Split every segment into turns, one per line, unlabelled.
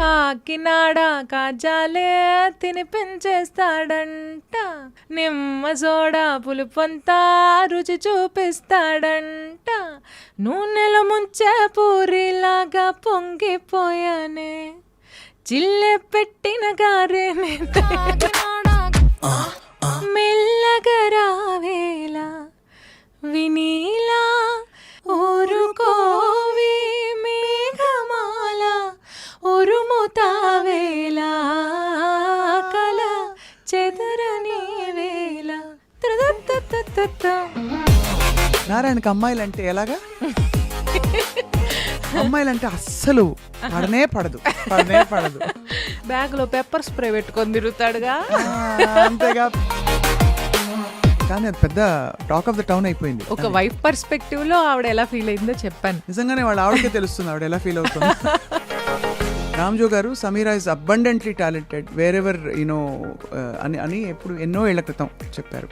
కాకినాడ కాజాలే తినిపించేస్తాడంట, నిమ్మ సోడా పులుపంతా రుచి చూపిస్తాడంట, నూనెలో ముంచే పూరిలాగా పొంగిపోయానే, చిల్లె పెట్టిన గారే మెల్లగా రావేలా వినీలా ఊరుకోవే మేఘమాల ఉరుముతావేలా కల చెదరని వేళ.
నారాయణకి అమ్మాయిలంటే ఎలాగా? అమ్మాయిలంటే అస్సలు పడనే పడదు.
బ్యాగ్ లో పెప్పర్ స్ప్రే పెట్టుకొని తిరుగుతాడుగా.
అంతేగా, కానీ అది పెద్ద టాక్ ఆఫ్ ద టౌన్ అయిపోయింది.
ఒక వైఫ్ పర్స్పెక్టివ్ లో ఆవిడ ఎలా ఫీల్ అయిందో చెప్పాను.
నిజంగానే ఆవిడకే తెలుస్తుంది ఆవిడ ఎలా ఫీల్ అవుతుంది. రామ్జో గారు, Sameera is abundantly talented wear ever you know అని ఎప్పుడు ఎన్నో ఏళ్ల క్రితం చెప్పారు.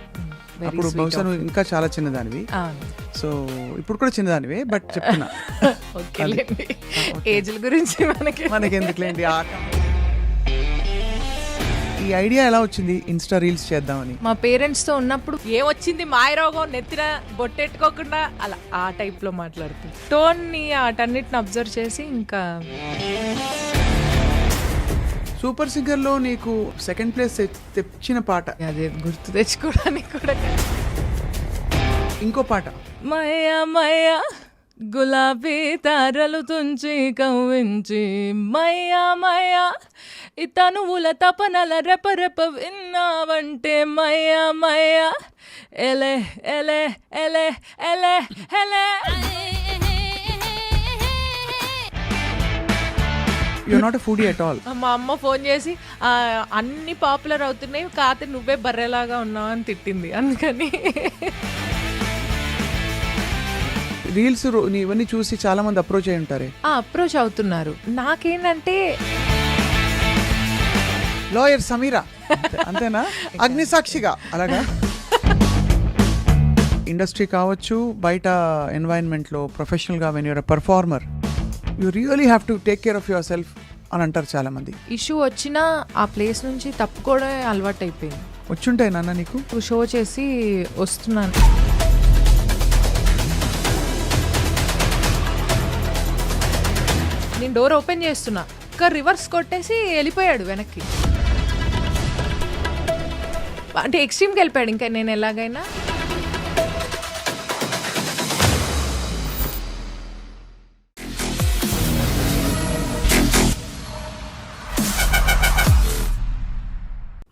అప్పుడు బహుశా నువ్వు ఇంకా చాలా చిన్నదానివి, సో ఇప్పుడు కూడా చిన్నదానివే, బట్ చెప్తున్నా
ఏజ్ల గురించి
మనకి ఎందుకులేండి. ఈ ఐడియా ఎలా వచ్చింది ఇన్స్టా రీల్స్ చేద్దామని?
మా పేరెంట్స్ తో ఉన్నప్పుడు ఏమొచ్చింది మాయరోగం నెత్తిన బొట్టెట్టుకోకుండా అలా ఆ టైప్ లో మాట్లాడుతుంది. టోన్ ని వాటన్నిటిని అబ్జర్వ్ చేసి ఇంకా.
సూపర్ సింగర్ లో నీకు సెకండ్ ప్లేస్ తెచ్చిన పాట
అదే గుర్తు తెచ్చుకోవడానికి కూడా.
ఇంకో పాట,
మయా మయా గులాబీ తారలు తుంచి కవ్వించి, మయా మయా ఇతనువుల తపనల రెపరెప విన్నావంటే, మయా మయా ఎలే ఎలే ఎలే ఎలే ఎలే.
You're not a foodie at all.
మా అమ్మ ఫోన్ చేసి అన్ని పాపులర్ అవుతున్నాయి కాకపోతే నువ్వే బర్రెలాగా ఉన్నావు అని తిట్టింది. అందుకని
రీల్స్ ఇవన్నీ చూసి చాలా మంది అప్రోచ్ అయి ఉంటారే.
అప్రోచ్ అవుతున్నారు. నాకేంటంటే
లాయర్ సమీరా అంతేనా, అగ్నిసాక్షిగా అలాగా. ఇండస్ట్రీ కావచ్చు, బయట ఎన్వైరన్మెంట్లో ప్రొఫెషనల్గా when you're a performer you really have to take care of yourself అని అంటారు చాలా మంది.
ఇష్యూ వచ్చినా ఆ ప్లేస్ నుంచి తప్పుకోవడమే అలవాటు అయిపోయింది.
వచ్చుంటాయి నాన్న నీకు?
షో చేసి వస్తున్నాను, నేను డోర్ ఓపెన్ చేస్తున్నా, ఇంకా రివర్స్ కొట్టేసి వెళ్ళిపోయాడు వెనక్కి. అంటే ఎక్స్ట్రీమ్కి వెళ్ళిపోయాడు. ఇంకా నేను ఎలాగైనా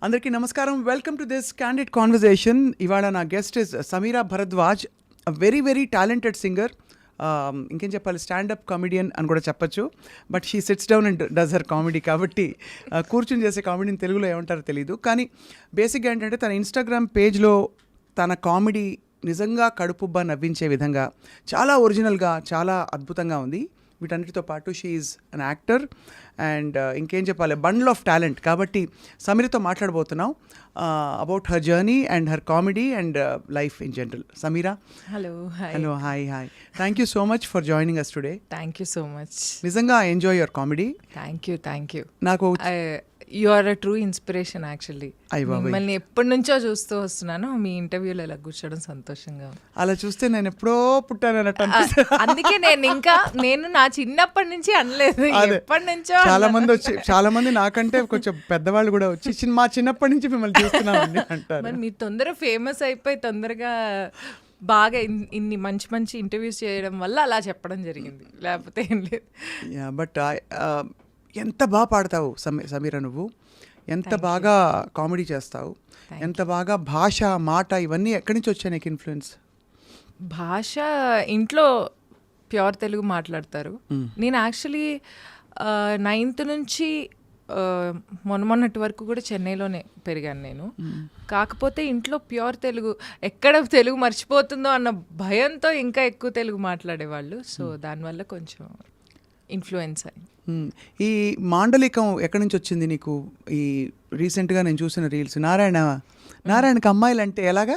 అందరికీ నమస్కారం. Welcome to this candid conversation. ఇవాళ నా guest is Sameera Bharadwaj, a very very talented singer. ఇంకేం చెప్పాలి, స్టాండప్ కామెడియన్ అని కూడా చెప్పచ్చు. But she sits down and does her comedy, కాబట్టి కూర్చుని చేసే కామెడీని తెలుగులో ఏమంటారో తెలియదు. కానీ బేసిక్గా ఏంటంటే తన ఇన్స్టాగ్రామ్ పేజ్లో తన కామెడీ నిజంగా కడుపుబ్బా నవ్వించే విధంగా చాలా ఒరిజినల్గా, చాలా అద్భుతంగా ఉంది. వీటన్నిటితో పాటు she is an actor and ఇంకేం చెప్పాలి, బండిల్ ఆఫ్ టాలెంట్. కాబట్టి సమీరతో మాట్లాడబోతున్నాం about her journey and her comedy and life in general. Sameera,
hello.
Hello, hi. Thank you so much for joining us today.
Thank you so much.
నిజంగా I enjoy your comedy.
Thank you.
నాకు
you are a true inspiration actually. మిమ్మల్ని ఎప్పటి నుంచో చూస్తూ వస్తున్నాను. మీ ఇంటర్వ్యూలో ఇలా కూర్చోవడం సంతోషంగా.
అలా చూస్తే నేను ఎప్పుడో పుట్టాను అన్నట్టు.
అందుకే నేను నా చిన్నప్పటి నుంచి అనలేదు, ఎప్పటి నుంచో.
చాలా మంది నాకంటే కొంచెం పెద్దవాళ్ళు కూడా వచ్చి మా చిన్నప్పటి నుంచి మిమ్మల్ని చూస్తున్నామండి అంటారు.
మరి మీరు తొందరగా ఫేమస్ అయిపోయి తొందరగా బాగా ఇన్ని మంచి మంచి ఇంటర్వ్యూస్ చేయడం వల్ల అలా చెప్పడం జరిగింది, లేకపోతే ఏం లేదు.
బట్ ఎంత బాగా పాడతావు సమీరా, నువ్వు ఎంత బాగా కామెడీ చేస్తావు, ఎంత బాగా భాష, మాట ఇవన్నీ ఎక్కడి నుంచి వచ్చాయి నీకు ఇన్ఫ్లుయెన్స్?
భాష ఇంట్లో ప్యూర్ తెలుగు మాట్లాడతారు. నేను యాక్చువల్లీ 9th నుంచి మొన్నటి వరకు కూడా చెన్నైలోనే పెరిగాను నేను. కాకపోతే ఇంట్లో ప్యూర్ తెలుగు, ఎక్కడ తెలుగు మర్చిపోతుందో అన్న భయంతో ఇంకా ఎక్కువ తెలుగు మాట్లాడేవాళ్ళు. సో దానివల్ల కొంచెం ఇన్ఫ్లుయెన్స్ అయ్యి.
ఈ మాండలికం ఎక్కడి నుంచి వచ్చింది నీకు? ఈ రీసెంట్గా నేను చూసిన రీల్స్, నారాయణకి అమ్మాయిలంటే ఎలాగా?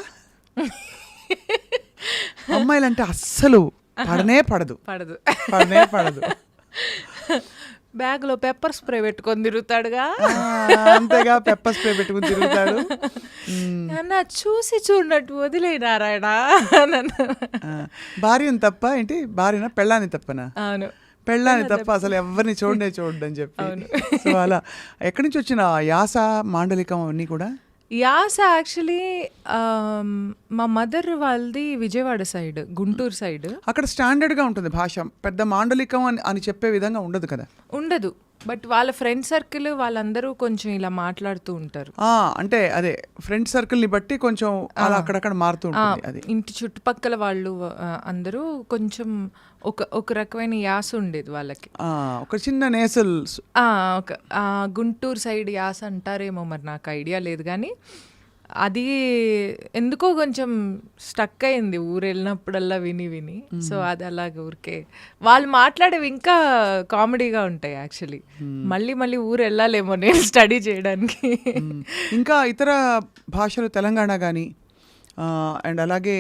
అమ్మాయిలంటే అస్సలు పడనే పడదు.
బ్యాగ్లో పెప్పర్ స్ప్రే పెట్టుకొని తిరుగుతాడుగా.
అంతేగా, పెప్పర్ స్ప్రే పెట్టుకుని తిరుగుతాడు.
నా చూసి చూడనట్టు వదిలే నారాయణ.
భార్యని తప్ప ఏంటి, భార్యనా పెళ్ళాన్ని తప్పనా?
అవును,
పెళ్ళాన్ని తప్ప అసలు ఎవరిని చూడని చెప్పి. సో అలా ఎక్కడి నుంచి వచ్చిన యాస, మాండలికం అన్నీ కూడా?
యాస యాక్చువల్లీ మా మదర్ వాళ్ళది విజయవాడ సైడ్, గుంటూరు సైడ్.
అక్కడ స్టాండర్డ్గా ఉంటుంది భాష, పెద్ద మాండలికం అని చెప్పే విధంగా ఉండదు కదా.
ఉండదు, బట్ వాళ్ళ ఫ్రెండ్ సర్కిల్ వాళ్ళందరూ కొంచెం ఇలా మాట్లాడుతూ ఉంటారు.
అంటే అదే ఫ్రెండ్ సర్కిల్ని బట్టి కొంచెం అలా అక్కడక్కడ మారుతూ ఉంటుంది. అది
ఇంటి చుట్టుపక్కల వాళ్ళు అందరూ కొంచెం ఒక రకమైన యాస ఉండేది వాళ్ళకి.
ఒక చిన్న నేసల్,
ఒక గుంటూరు సైడ్ యాస అంటారేమో, మరి నాకు ఐడియా లేదు. కానీ అది ఎందుకో కొంచెం స్టక్ అయింది ఊరు వెళ్ళినప్పుడల్లా విని. సో అది అలాగే ఊరికే వాళ్ళు మాట్లాడేవి ఇంకా కామెడీగా ఉంటాయి యాక్చువల్లీ. మళ్ళీ ఊరు వెళ్ళాలేమో నేను స్టడీ చేయడానికి.
ఇంకా ఇతర భాషలు తెలంగాణ కానీ అండ్ అలాగే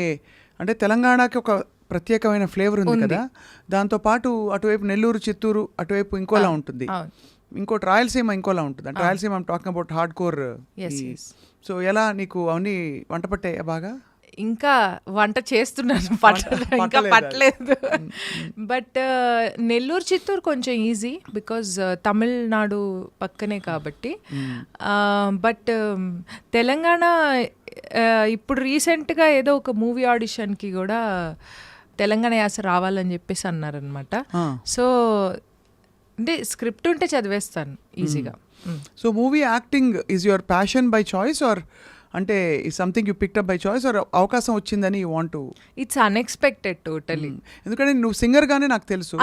అంటే తెలంగాణకి ఒక ప్రత్యేకమైన ఫ్లేవర్ ఉంది కదా, దాంతోపాటు అటువైపు నెల్లూరు, చిత్తూరు అటువైపు ఇంకోలా ఉంటుంది, ఇంకోటి రాయలసీమ ఇంకోలా ఉంటుంది. అంటే Rayalaseema I'm talking about hard core. So ఎలా నీకు అవన్నీ వంట పట్టాయి బాగా?
ఇంకా వంట చేస్తున్నాను, ఇంకా పట్టలేదు. బట్ నెల్లూరు, చిత్తూరు కొంచెం ఈజీ బికాజ్ తమిళనాడు పక్కనే కాబట్టి. బట్ తెలంగాణ ఇప్పుడు రీసెంట్గా ఏదో ఒక మూవీ ఆడిషన్కి కూడా తెలంగాణ యాస రావాలని చెప్పేసి అన్నారనమాట. సో అంటే స్క్రిప్ట్ ఉంటే చదివేస్తాను ఈజీగా.
So movie acting is your passion by choice or అంటే something you picked up by choice or అవకాశం వచ్చిందని you want to?
It's unexpected totally.
ఎందుకంటే నువ్వు సింగర్గానే నాకు తెలుసు.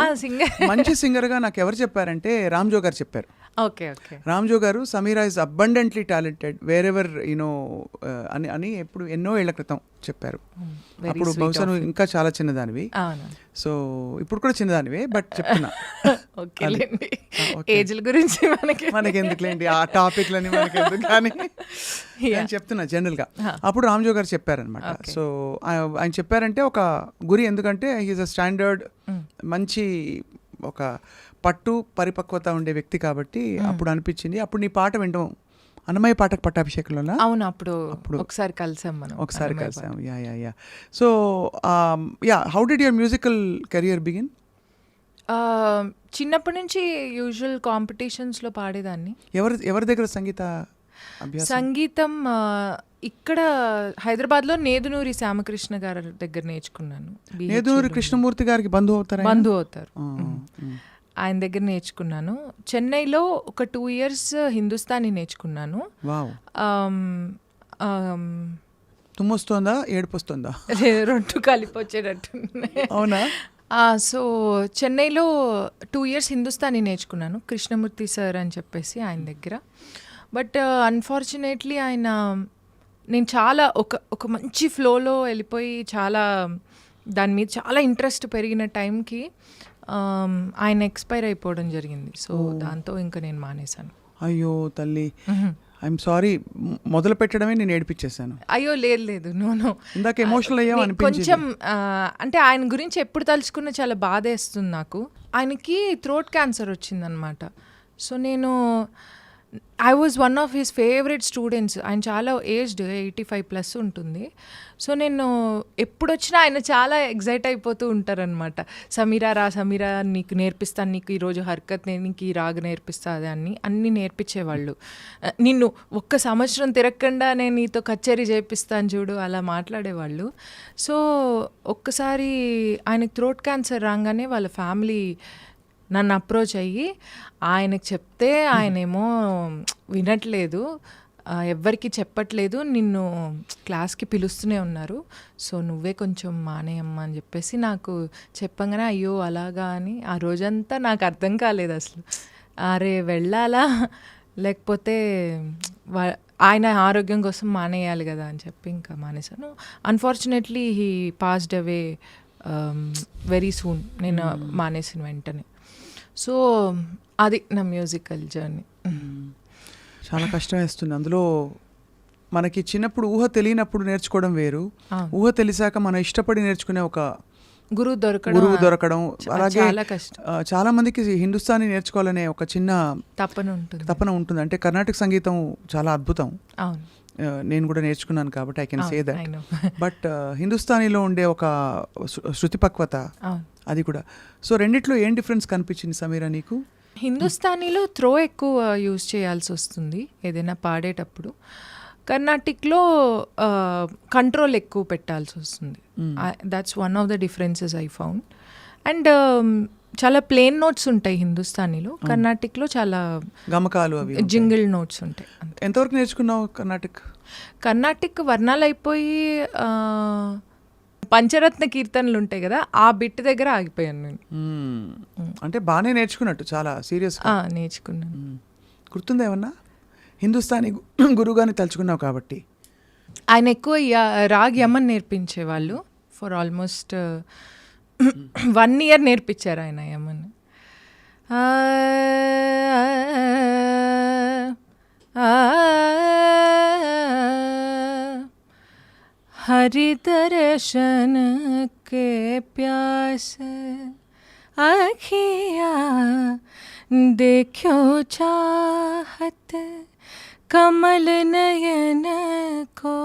మంచి సింగర్గా నాకు ఎవరు చెప్పారంటే రామ్జో గారు చెప్పారు.
ఓకే
రామ్జో గారు, Sameera is abundantly talented wear ever you know అని ఎప్పుడు ఎన్నో ఏళ్ల క్రితం చెప్పారు. అప్పుడు బహుశా నువ్వు ఇంకా చాలా చిన్నదానివి. సో ఇప్పుడు కూడా చిన్నదానివే, బట్ చెప్తున్నా
ఏజ్ల గురించి
మనకి ఎందుకులేండి ఆ టాపిక్లని, మనకి ఎందుకు కానీ నేను చెప్తున్నా జనరల్గా. అప్పుడు రామ్జో గారు చెప్పారనమాట. సో ఆయన చెప్పారంటే ఒక గురి, ఎందుకంటే హీఈస్ అ స్టాండర్డ్, మంచి ఒక పట్టు పరిపక్వత ఉండే వ్యక్తి కాబట్టి అప్పుడు అనిపించింది. అప్పుడు నీ పాట వింటాం అన్నమయ్య పాటకు పట్టాభిషేకంలో.
అవును, అప్పుడు ఒకసారి కలిసాం మనం.
Yeah. So how did your musical career begin?
చిన్నప్పటి నుంచి యూజువల్ కాంపిటీషన్స్లో పాడేదాన్ని.
ఎవరి దగ్గర సంగీతం?
ఇక్కడ హైదరాబాద్లో నేదునూరి శ్యామకృష్ణ గారి దగ్గర నేర్చుకున్నాను.
నేదునూరి కృష్ణమూర్తి గారికి బంధువు అవుతారు.
ఆయన దగ్గర నేర్చుకున్నాను. చెన్నైలో ఒక 2 years హిందుస్థానీ నేర్చుకున్నాను.
తుమ్మొస్తుందా, ఏడుపు వస్తుందా?
రెండు కలిపి వచ్చేటట్టు.
అవునా?
సో చెన్నైలో 2 years హిందుస్థానీ నేర్చుకున్నాను, కృష్ణమూర్తి సార్ అని చెప్పేసి ఆయన దగ్గర. బట్ అన్ఫార్చునేట్లీ నేను చాలా ఒక మంచి ఫ్లోలో వెళ్ళిపోయి చాలా దాని మీద చాలా ఇంట్రెస్ట్ పెరిగిన టైంకి ఆయన ఎక్స్పైర్ అయిపోవడం జరిగింది. సో దాంతో ఇంకా నేను మానేశాను.
అయ్యో తల్లి, ఐఎమ్ సారీ. మొదలు పెట్టడమే నేను ఏడిపించేసాను.
అయ్యో లేదు, నో.
ఇందాక ఎమోషనల్ అయ్యాం అనిపించింది.
కొంచెం అంటే ఆయన గురించి ఎప్పుడు తలుచుకున్నా చాలా బాధేస్తుంది నాకు. ఆయనకి థ్రోట్ క్యాన్సర్ వచ్చిందనమాట. సో నేను I was one of his favourite students. ఆయన చాలా ఏజ్డ్, 85+ ఉంటుంది. సో నేను ఎప్పుడు వచ్చినా ఆయన చాలా ఎగ్జైట్ అయిపోతూ ఉంటారనమాట. సమీరా నీకు నేర్పిస్తాను, నీకు ఈరోజు హర్కత్, నీకు ఈ రాగ నేర్పిస్తా, అన్నీ నేర్పించేవాళ్ళు. నిన్ను 1 సంవత్సరం తిరగకుండా నేను నీతో కచేరీ చేపిస్తాను చూడు, అలా మాట్లాడేవాళ్ళు. సో ఒక్కసారి ఆయనకు థ్రోట్ క్యాన్సర్ రాగానే వాళ్ళ ఫ్యామిలీ నన్ను అప్రోచ్ అయ్యి ఆయనకు చెప్తే ఆయనేమో వినట్లేదు, ఎవ్వరికి చెప్పట్లేదు, నిన్ను క్లాస్కి పిలుస్తూనే ఉన్నారు, సో నువ్వే కొంచెం మానేయమ్మా అని చెప్పేసి నాకు చెప్పంగానే అయ్యో అలాగా అని ఆ రోజంతా నాకు అర్థం కాలేదు అసలు. అరే వెళ్ళాలా లేకపోతే ఆయన ఆరోగ్యం కోసం మానేయాలి కదా అని చెప్పి ఇంకా మానేశాను. Unfortunately he passed away very soon, నేను మానేసిన వెంటనే. సో అది నా మ్యూజికల్ జర్నీ.
చాలా కష్టం వేస్తుంది. అందులో మనకి చిన్నప్పుడు ఊహ తెలియనప్పుడు నేర్చుకోవడం వేరు, ఊహ తెలిసాక మనం ఇష్టపడి నేర్చుకునే ఒక
గురువు
గురువు దొరకడం, అలాగే
చాలా కష్టం,
చాలా మందికి హిందుస్థానీ నేర్చుకోవాలనే ఒక చిన్న
తపన
ఉంటుంది. అంటే కర్ణాటక సంగీతం చాలా అద్భుతం.
అవును,
నేను కూడా నేర్చుకున్నాను కాబట్టి I can say
I
that.
know.
But హిందుస్థానీలో ఉండే ఒక శృతి పక్వత
అవును.
అది కూడా. సో రెండిట్లో ఏం డిఫరెన్స్ కనిపించింది సమీరా నీకు?
హిందుస్థానీలో త్రో ఎక్కువ యూజ్ చేయాల్సి వస్తుంది ఏదైనా పాడేటప్పుడు. కర్ణాటిక్లో కంట్రోల్ ఎక్కువ పెట్టాల్సి వస్తుంది. That's one of the differences I found. And చాలా ప్లేన్ నోట్స్ ఉంటాయి హిందుస్థానీలో, కర్ణాటిక్లో చాలా
గమకాలు అవి
జింగిల్ నోట్స్ ఉంటాయి.
ఎంతవరకు నేర్చుకున్నావు
కర్ణాటిక్ వర్ణాలు అయిపోయి పంచరత్న కీర్తనలు ఉంటాయి కదా, ఆ బిట్ దగ్గర ఆగిపోయాను నేను.
అంటే బాగానే నేర్చుకున్నట్టు, చాలా సీరియస్
నేర్చుకున్నాను.
గుర్తుందా ఏమన్నా? హిందుస్థానీ గురువుగాని తలుచుకున్నావు కాబట్టి.
ఆయన ఎక్కువ రాగ్ యమన్ నేర్పించేవాళ్ళు. ఫర్ ఆల్మోస్ట్ 1 year నేర్పించారు ఆయన యమన్. हरि दर्शन के प्यास आखिया देखो चाहत कमल नयन को,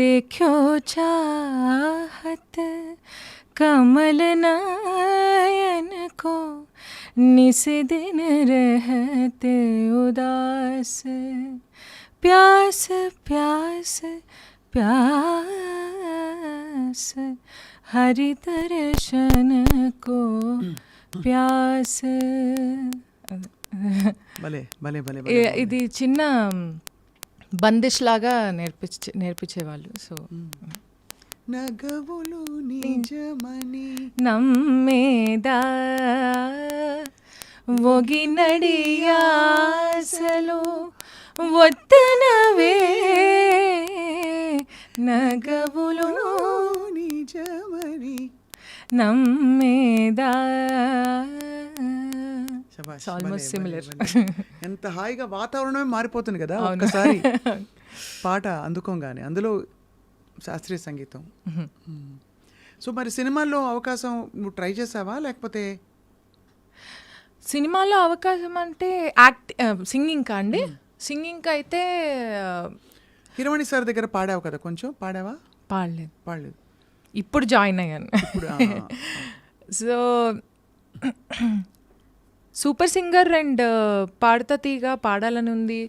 देखो चाहत कमल नयन को, निस दिन रहते उदास, प्यास प्यास प्यास हरि दर्शन को प्यास.
భలే భలే భలే.
ఇది చిన్న బందిష్ లాగా నేర్పించేవాళ్ళు. సో
నగవులు నిజమని
నమ్మేదా ఒగినడియాసలు వద్దనవే, నగవులు
నిజమని
నమ్మేదా.
శభాష్,
ఆల్మోస్ట్
భలే,
సిమిలర్.
భలే, భలే. ఎంత హాయిగా వాతావరణమే మారిపోతుంది కదా ఒక్కసారి పాట అందుకోగానే, అందులో శాస్త్రీయ సంగీతం. సో మరి సినిమాల్లో అవకాశం నువ్వు ట్రై చేసావా, లేకపోతే?
సినిమాలో అవకాశం అంటే సింగింగ్ అండి. సింగింగ్ అయితే
హిరవాణి సార్ దగ్గర పాడావు కదా, కొంచెం పాడావా?
పాడలేదు. ఇప్పుడు జాయిన్ అయ్యాను. సో సూపర్ సింగర్ అండ్ పాడతా తీగా పాడాలని ఉంది.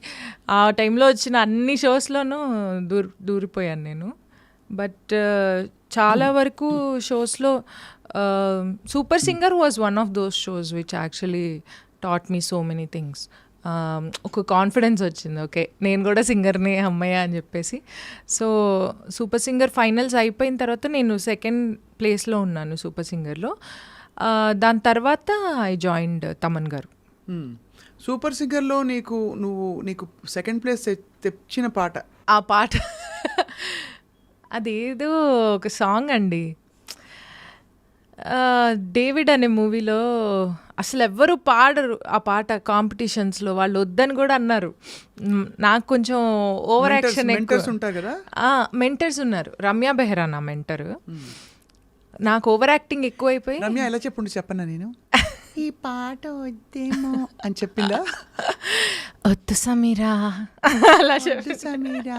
ఆ టైంలో వచ్చిన అన్ని షోస్లోనూ దూరిపోయాను నేను. బట్ చాలా వరకు షోస్లో Super Singer was one of those shows which actually taught me so many things. ఒక కాన్ఫిడెన్స్ వచ్చింది, ఓకే నేను కూడా సింగర్ని అమ్మయ్య అని చెప్పేసి. సో సూపర్ సింగర్ ఫైనల్స్ అయిపోయిన తర్వాత నేను 2nd ప్లేస్లో ఉన్నాను సూపర్ సింగర్లో. దాని తర్వాత ఐ జాయిన్డ్ తమన్ గారు.
సూపర్ సింగర్లో నీకు 2nd ప్లేస్ తెచ్చిన పాట?
ఆ పాట అదేదో ఒక సాంగ్ అండి, డేవిడ్ అనే మూవీలో. అసలు ఎవ్వరు పాడరు ఆ పాట కాంపిటీషన్స్లో, వాళ్ళు వద్దని కూడా అన్నారు. నాకు కొంచెం ఓవర్ యాక్షన్
ఉంటారు కదా,
మెంటర్స్ ఉన్నారు. రమ్య బెహ్రా నా మెంటర్. నాకు ఓవర్ యాక్టింగ్ ఎక్కువైపోయి,
రమ్య ఎలా చెప్పన్నా నేను ఈ పాట వద్దేమో అని చెప్పిందా?
వద్దు సమీరా అలా
సమీరా,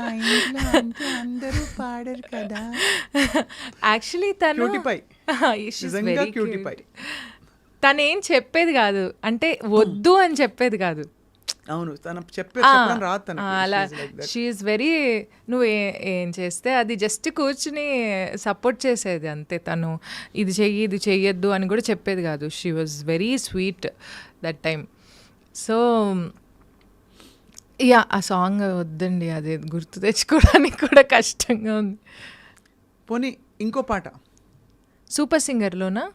అందరూ పాడరు కదా.
యాక్చువల్లీ తను తను ఏం చెప్పేది కాదు, అంటే వద్దు అని చెప్పేది కాదు.
అవును,
అలా షీఈస్ వెరీ, నువ్వు ఏం చేస్తే అది జస్ట్ కూర్చుని సపోర్ట్ చేసేది అంతే. తను ఇది చెయ్యి ఇది చెయ్యొద్దు అని కూడా చెప్పేది కాదు. She was very sweet that time. So yeah, ఆ సాంగ్ వద్దండి, అదే గుర్తు తెచ్చుకోవడానికి కూడా కష్టంగా ఉంది.
పోనీ ఇంకో పాట
సూపర్ సింగర్లోనా?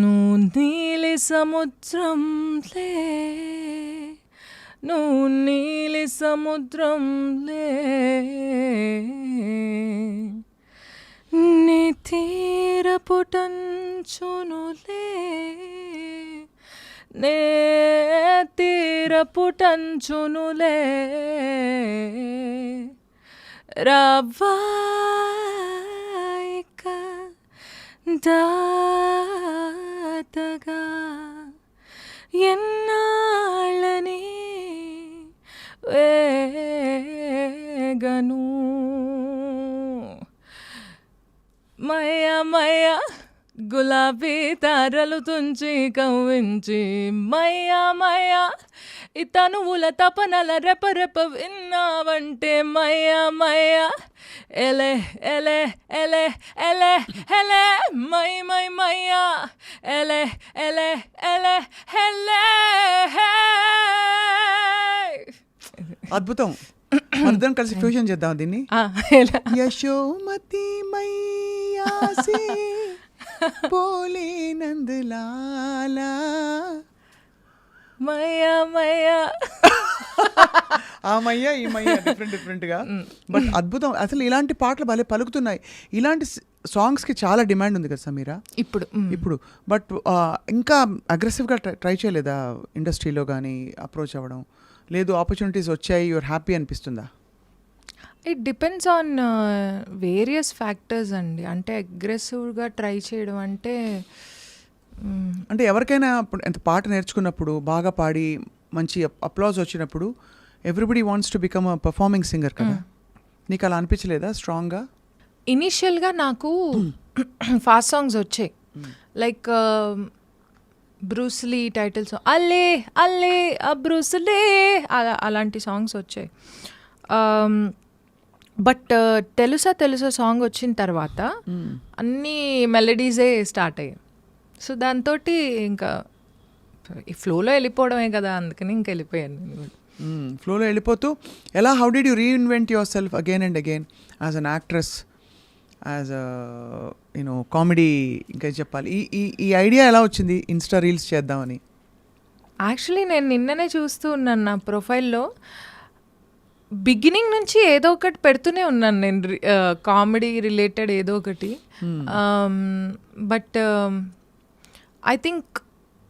నువ్వు నీలి సముద్రంలే, నువ్వు నీలి సముద్రంలే, నీ తీరపుటంచునులే, నే తీరపుటంచునులే, రావా దాతగా ఎన్నాళ్ళని వేగను మయ మయ గులాబీ తారలు తుంచి కవ్వించి మయ మయ ఇతనువుల తపనల రెపరెప విన్నావంటే మయ మయ ఎలే ఎలే ఎలే ఎలే ఎలే మై మై మయ ఎలే ఎలే ఎలే ఎలే
అద్భుతం. మనిద్దరం కలిసి ఫ్యూజన్ చేద్దాం దీన్ని.
ఎలా
యశోమతి మైయాసి పోలే నందలాలా
మయ మయ
ఆ మయ్య ఈ మయ్య డిఫరెంట్గా బట్ అద్భుతం. అసలు ఇలాంటి పాటలు భలే పలుకుతున్నాయి. ఇలాంటి సాంగ్స్కి చాలా డిమాండ్ ఉంది కదా సమీరా ఇప్పుడు. బట్ ఇంకా అగ్రెసివ్గా ట్రై చేయలేదా ఇండస్ట్రీలో కానీ అప్రోచ్ అవ్వడం? లేదు, ఆపర్చునిటీస్ వచ్చాయి, యువర్ హ్యాపీ అనిపిస్తుందా?
It depends on various factors అండి. అంటే అగ్రెసివ్గా ట్రై చేయడం అంటే
అంటే ఎవరికైనా ఎంత పాట నేర్చుకున్నప్పుడు బాగా పాడి మంచి అప్లాజ్ వచ్చినప్పుడు everybody wants to become a performing singer కదా. నీకు అలా అనిపించలేదా స్ట్రాంగ్గా?
ఇనీషియల్గా నాకు ఫాస్ట్ సాంగ్స్ వచ్చాయి, లైక్ బ్రూస్లీ టైటిల్ సాంగ్ అల్లే అల్లే బ్రూస్లే అలాంటి సాంగ్స్ వచ్చాయి. బట్ తెలుసా సాంగ్ వచ్చిన తర్వాత అన్ని మెలడీసే స్టార్ట్ అయ్యాయి. సో దాంతో ఇంకా ఈ ఫ్లోలో వెళ్ళిపోవడమే కదా, అందుకని ఇంకా వెళ్ళిపోయాను నేను కూడా.
ఫ్లోలో వెళ్ళిపోతూ ఎలా how did you reinvent your self again and again as an actress, as you know comedy? ఇంకా చెప్పాలి, ఈ ఐడియా ఎలా వచ్చింది ఇన్స్టా రీల్స్ చేద్దామని?
యాక్చువల్లీ నేను నిన్ననే చూస్తూ ఉన్నాను నా ప్రొఫైల్లో. బిగినింగ్ నుంచి ఏదో ఒకటి పెడుతూనే ఉన్నాను నేను, కామెడీ రిలేటెడ్ ఏదో ఒకటి. బట్ ఐ థింక్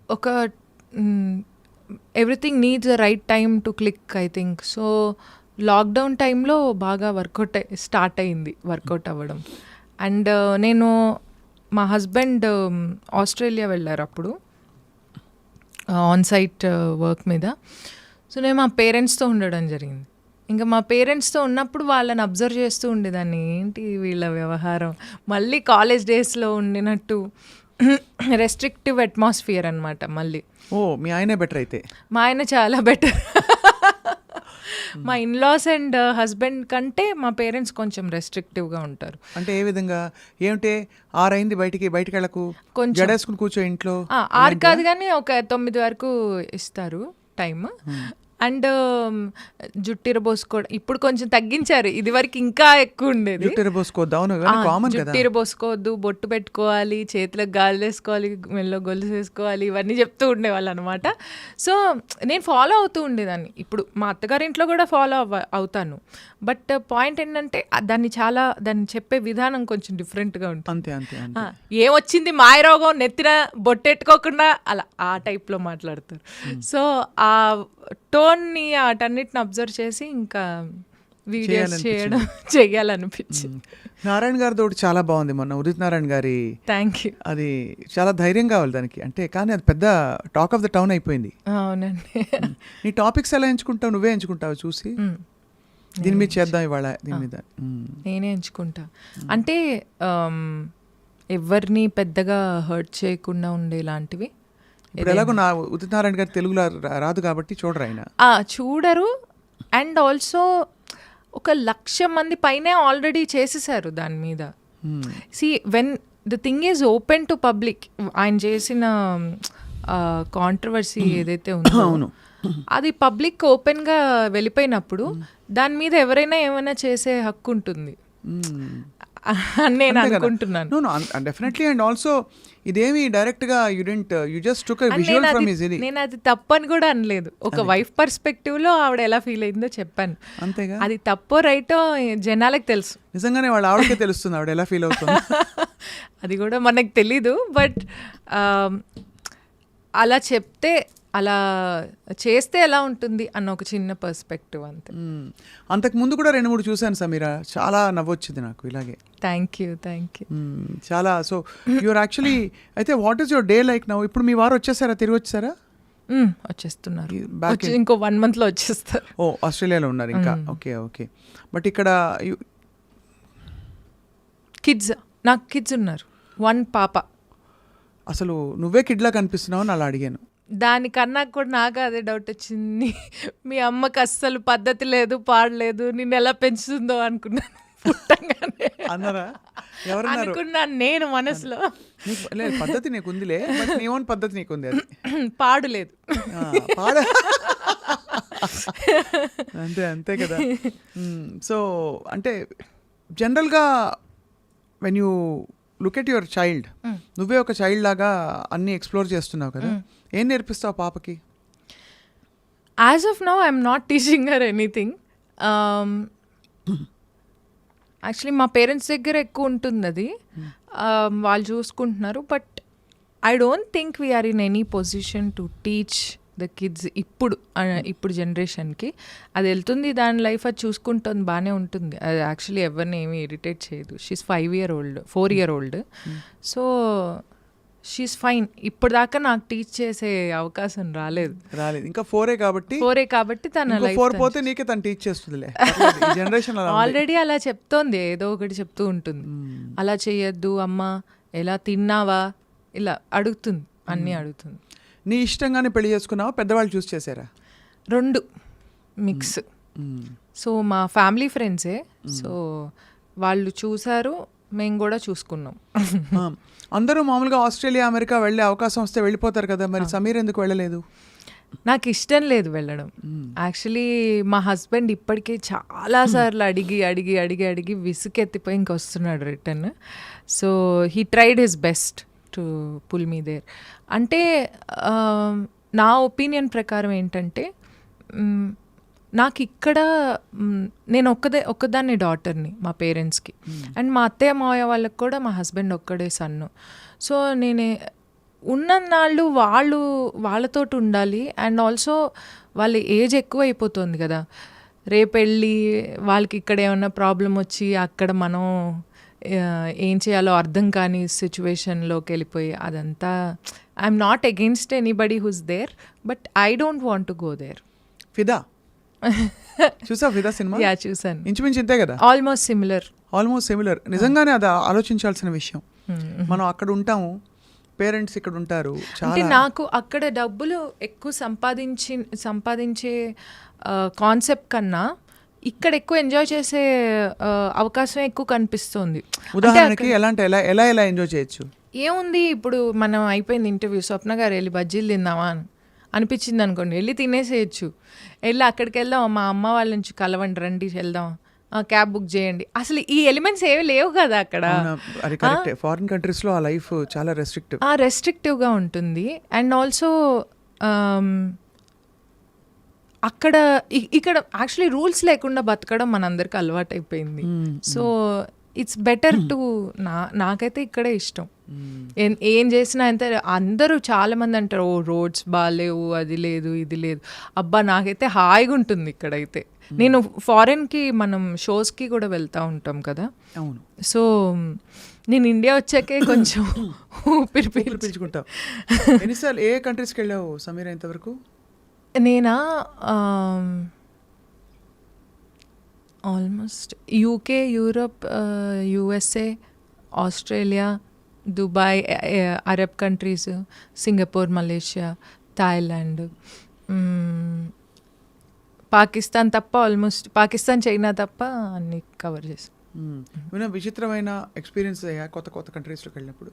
ఒక everything needs a right time to click I think. So lockdown టైంలో బాగా స్టార్ట్ అయింది వర్కౌట్ అవ్వడం. అండ్ నేను మా హస్బెండ్ ఆస్ట్రేలియా వెళ్ళారు అప్పుడు ఆన్ సైట్ వర్క్ మీద. సో నేను మా పేరెంట్స్తో ఉండడం జరిగింది. ఇంకా మా పేరెంట్స్తో ఉన్నప్పుడు వాళ్ళని అబ్జర్వ్ చేస్తూ ఉండేదాన్ని, ఏంటి వీళ్ళ వ్యవహారం, మళ్ళీ కాలేజ్ డేస్లో ఉండినట్టు రెస్ట్రిక్టివ్ అట్మాస్ఫియర్ అనమాట మళ్ళీ.
ఓ, మీ ఆయనే బెటర్ అయితే.
మా ఆయన చాలా బెటర్. మా ఇన్లాస్ అండ్ హస్బెండ్ కంటే మా పేరెంట్స్ కొంచెం రెస్ట్రిక్టివ్గా ఉంటారు.
అంటే ఏ విధంగా? ఏమిటే 6 అయింది బయటికి వెళ్ళకు, కొంచెం జడేసుకుని కూర్చో ఇంట్లో?
6 కాదు కానీ ఒక 9 వరకు ఇస్తారు టైం. అండ్ జుట్టిరబోసుకోవడం ఇప్పుడు కొంచెం తగ్గించారు, ఇది వరకు ఇంకా ఎక్కువ ఉండేది. జుట్టిరబోసుకోవద్దు, బొట్టు పెట్టుకోవాలి, చేతులకు గాలి వేసుకోవాలి, మెల్లో గొలుసు వేసుకోవాలి, ఇవన్నీ చెప్తూ ఉండేవాళ్ళు అనమాట. సో నేను ఫాలో అవుతూ ఉండేదాన్ని. ఇప్పుడు మా అత్తగారింట్లో కూడా ఫాలో అవుతాను. బట్ పాయింట్ ఏంటంటే దాన్ని చెప్పే విధానం కొంచెం డిఫరెంట్గా ఉంటుంది. ఏమొచ్చింది మాయరోగం నెత్తిన బొట్టెట్టుకోకుండా అలా ఆ టైప్లో మాట్లాడతారు. సో ఆ టోన్ని వాటన్నిటిని అబ్జర్వ్ చేసి ఇంకా వీడియోస్ చేయాలనిపించింది.
నారాయణ గారితో ఒకటి చాలా బాగుంది మొన్న, ఉదిత్ నారాయణ గారి.
Thank you.
అది చాలా ధైర్యం కావాలి దానికి, అంటే కానీ అది పెద్ద టాక్ ఆఫ్ ద టౌన్ అయిపోయింది.
అవునండి.
నీ టాపిక్స్ ఎలా ఎంచుకుంటావు? నువ్వే ఎంచుకుంటావు చూసి దీని మీద చేద్దాం ఇవాళ, దీని మీద
నేనే ఎంచుకుంటా. అంటే ఎవరిని పెద్దగా హర్ట్ చేయకుండా ఉండేలాంటివి.
ఇప్పుడు ఎలాగో నా ఉదిత్ నారాయణ గారు తెలుగులో రాదు కాబట్టి చూడరు, ఆయన
చూడరు. అండ్ ఆల్సో 1,00,000 మంది పైనే ఆల్రెడీ చేసేసారు దాని మీద. See when the thing is open to public, ఆయన చేసిన కాంట్రవర్సీ ఏదైతే ఉందో అది పబ్లిక్ ఓపెన్గా వెళ్ళిపోయినప్పుడు దాని మీద ఎవరైనా ఏమైనా చేసే హక్కు ఉంటుంది నేను అనుకుంటున్నాను.
డెఫినెట్లీ. అండ్ ఆల్సో ఇదేమి డైరెక్ట్ గా you just took a visual from his.
నేను అది తప్పని కూడా అనలేదు. ఒక వైఫ్ పర్స్పెక్టివ్ లో ఆవిడ ఎలా ఫీల్ అయిందో చెప్పాను, అంతేగా. అది తప్పో రైటో జనాలకు తెలుసు.
నిజంగానే వాళ్ళ ఆవిడకే తెలుస్తుంది ఆవిడ ఎలా ఫీల్ అవుతుంది.
అది కూడా మనకు తెలీదు. బట్ అలా చెప్తే అలా చేస్తే ఎలా ఉంటుంది అన్న ఒక చిన్న పర్స్పెక్టివ్ అంతే.
అంతకు ముందు కూడా 2-3 చూశాను సమీరా, చాలా నవ్వొచ్చింది నాకు ఇలాగే.
Thank you.
చాలా. సో యూఆర్ యాక్చువల్లీ, అయితే what is your day like now? ఇప్పుడు మీ వారు వచ్చేసారా, తిరిగి వచ్చేసారా?
వచ్చేస్తున్నారు, ఇంకో 1 monthలో వచ్చేస్తారు.
ఓ, ఆస్ట్రేలియాలో ఉన్నారు ఇంకా. ఓకే. బట్ ఇక్కడ
కిడ్స్, నాకు కిడ్స్ ఉన్నారు, 1 పాప.
అసలు నువ్వే కిడ్లా కనిపిస్తున్నావు అని అలా అడిగాను.
దానికన్నా కూడా నాకు అదే డౌట్ వచ్చింది. మీ అమ్మకి అస్సలు పద్ధతి లేదు, పాడలేదు, నిన్ను ఎలా పెంచుతుందో అనుకున్నాను పుట్టంగానే.
అన్నారా? ఎవరన్నారు?
అనుకున్నాను నేను మనసులో.
లేదు, పద్ధతి నీకు ఉందిలే, బట్ నీ ఓన్ పద్ధతి నీకుంది. అది
పాడు లేదు.
పాడ అంతే కదా. సో అంటే జనరల్గా when you look at your child, నువ్వే ఒక చైల్డ్ లాగా అన్నీ ఎక్స్ప్లోర్ చేస్తున్నావు కదా, ఏం నేర్పిస్తావు పాపకి?
As of now I'm not teaching her anything. Actually మా పేరెంట్స్ దగ్గర ఎక్కువ ఉంటుంది అది, వాళ్ళు చూసుకుంటున్నారు. But I don't think we're in any position to teach the kids ఇప్పుడు జనరేషన్కి. అది వెళ్తుంది, దాని లైఫ్ అది చూసుకుంటుంది, బాగానే ఉంటుంది. అది యాక్చువల్లీ ఎవరిని ఏమీ ఇరిటేట్ చేయదు. She's 4 year old. So she's fine. ఇప్పుడు దాకా నాకు టీచ్ చేసే అవకాశం రాలేదు.
ఇంకా 4 కాబట్టి
తన లైఫ్
4 పోతే నీకే తను టీచ్ చేస్తుందిలే. జనరేషన్
ఆల్రెడీ అలా చెప్తోంది, ఏదో ఒకటి చెప్తూ ఉంటుంది. అలా చేయొద్దు అమ్మా, ఎలా తిన్నావా, ఇలా అడుగుతుంది, అన్నీ అడుగుతుంది.
నీ ఇష్టంగానే పెళ్లి చేసుకున్నావా, పెద్దవాళ్ళు చూస్ చేశారా?
2 మిక్స్. సో మా ఫ్యామిలీ ఫ్రెండ్సే, సో వాళ్ళు చూసారు, మేము కూడా చూసుకున్నాం.
అందరూ మామూలుగా ఆస్ట్రేలియా, అమెరికా వెళ్ళే అవకాశం వస్తే వెళ్ళిపోతారు కదా, మరి సమీర్ ఎందుకు వెళ్ళలేదు?
నాకు ఇష్టం లేదు వెళ్ళడం. యాక్చువల్లీ మా హస్బెండ్ ఇప్పటికే చాలాసార్లు అడిగి విసుకెత్తిపోయి ఇంకొస్తున్నాడు return. So he tried his best to pull me there. అంటే నా ఒపీనియన్ ప్రకారం ఏంటంటే, నాకు ఇక్కడ నేను ఒక్కదాన్ని డాటర్ని మా పేరెంట్స్కి, అండ్ మా అత్తయ్య మావయ్య వాళ్ళకి కూడా మా హస్బెండ్ ఒక్కడే సన్ను. సో నేను ఉన్నన్నాళ్ళు వాళ్ళతోటి ఉండాలి. అండ్ ఆల్సో వాళ్ళ ఏజ్ ఎక్కువ అయిపోతుంది కదా, రేపు వెళ్ళి వాళ్ళకి ఇక్కడ ఏమన్నా ప్రాబ్లం వచ్చి అక్కడ మనం ఏం చేయాలో అర్థం కాని సిచ్యువేషన్లోకి వెళ్ళిపోయి, అదంతా I'm not against anybody who's there, but I don't want to go there.
Fidaa చూసా? ఫిదా సినిమా?
యా, చూసాను.
ఇంచుమించు ఇంతే కదా,
ఆల్మోస్ట్ సిమిలర్. నిజంగానే
అది ఆలోచించాల్సిన విషయం. మనం అక్కడ ఉంటాము, పేరెంట్స్ ఇక్కడ ఉంటారు.
అంటే నాకు అక్కడ డబ్బులు ఎక్కువ సంపాదించే కాన్సెప్ట్ కన్నా ఇక్కడ ఎక్కువ ఎంజాయ్ చేసే అవకాశం ఎక్కువ కనిపిస్తుంది.
ఉదాహరణకి ఎలా ఎంజాయ్ చేయొచ్చు?
ఏముంది, ఇప్పుడు మనం అయిపోయింది ఇంటర్వ్యూ, స్వప్న గారు వెళ్ళి బజ్జీలు తిందామా అనిపించింది అనుకోండి, వెళ్ళి తినేసేయచ్చు. వెళ్ళి అక్కడికి వెళ్దాం, మా అమ్మ వాళ్ళ నుంచి కలవండి, రండి వెళ్దాం, క్యాబ్ బుక్ చేయండి. అసలు ఈ ఎలిమెంట్స్ ఏవి లేవు కదా అక్కడ.
ఫారిన్ కంట్రీస్ లో ఆ లైఫ్ చాలా
రెస్ట్రిక్టివ్గా ఉంటుంది. అండ్ ఆల్సో ఇక్కడ యాక్చువల్లీ రూల్స్ లేకుండా బతకడం మనందరికి అలవాటు అయిపోయింది. సో ఇట్స్ బెటర్ టు నాకైతే ఇక్కడే ఇష్టం. ఏం చేసినా అంతే. అందరూ చాలా మంది అంటారు, ఓ రోడ్స్ బాగాలేవు, అది లేదు ఇది లేదు. అబ్బా, నాకైతే హాయిగా ఉంటుంది ఇక్కడైతే. నేను ఫారెన్కి మనం షోస్కి కూడా వెళ్తూ ఉంటాం కదా.
అవును.
సో నేను ఇండియా వచ్చాకే కొంచెం ఊపిరి
పీల్చుకుంటావు. ఎన్నిసార్లు ఏ కంట్రీస్కి వెళ్ళావు సమీరా ఇంతవరకు?
నేనా almost UK, Europe, USA, Australia, Dubai, Arab countries, Singapore, Malaysia, Thailand, Pakistan తప్ప ఆల్మోస్ట్ చైనా తప్ప అన్ని కవర్ చేసాం.
విచిత్రమైన ఎక్స్పీరియన్స్ కొత్త కంట్రీస్లోకి వెళ్ళినప్పుడు?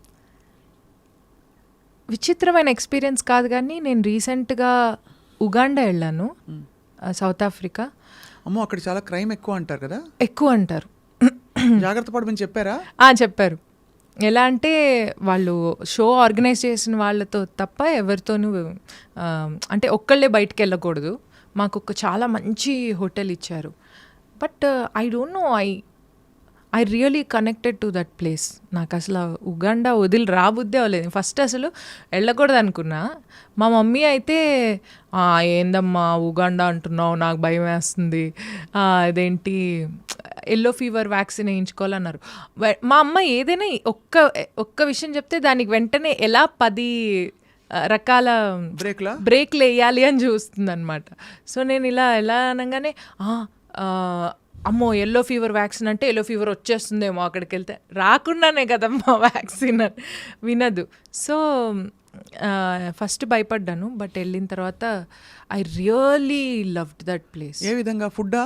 విచిత్రమైన ఎక్స్పీరియన్స్ కాదు, కానీ నేను రీసెంట్గా ఉగాండా వెళ్ళాను, సౌత్ ఆఫ్రికా.
అమ్మో, అక్కడ చాలా క్రైమ్ ఎక్కువ అంటారు కదా.
ఎక్కువ అంటారు,
జాగ్రత్త పడమని చెప్పారా?
చెప్పారు. ఎలా అంటే వాళ్ళు షో ఆర్గనైజ్ చేసిన వాళ్ళతో తప్ప ఎవరితోనూ, అంటే ఒక్కళ్ళే బయటికి వెళ్ళకూడదు. మాకు చాలా మంచి హోటల్ ఇచ్చారు. But I don't know, I really connected to that place. నాకు అసలు ఉగాండా వదిలి రాబుద్దే అవ్వలేదు. ఫస్ట్ అసలు వెళ్ళకూడదు అనుకున్నా. మా మమ్మీ అయితే ఏందమ్మా ఉగాండా అంటున్నావు, నాకు భయం వేస్తుంది, అదేంటి ఎల్లో ఫీవర్ వ్యాక్సిన్ వేయించుకోవాలన్నారు. మా అమ్మ ఏదైనా ఒక్క విషయం చెప్తే దానికి వెంటనే ఎలా 10 రకాల బ్రేక్లు వేయాలి అని చూస్తుంది అనమాట. సో నేను ఎలా అనగానే అమ్మో ఎల్లో ఫీవర్ వ్యాక్సిన్ అంటే ఎల్లో ఫీవర్ వచ్చేస్తుందేమో అక్కడికి వెళ్తే, రాకుండానే కదమ్మా వ్యాక్సిన్ వినదు. సో ఫస్ట్ భయపడ్డాను, బట్ వెళ్ళిన తర్వాత I really loved that place.
ఏ విధంగా?
ఫుడ్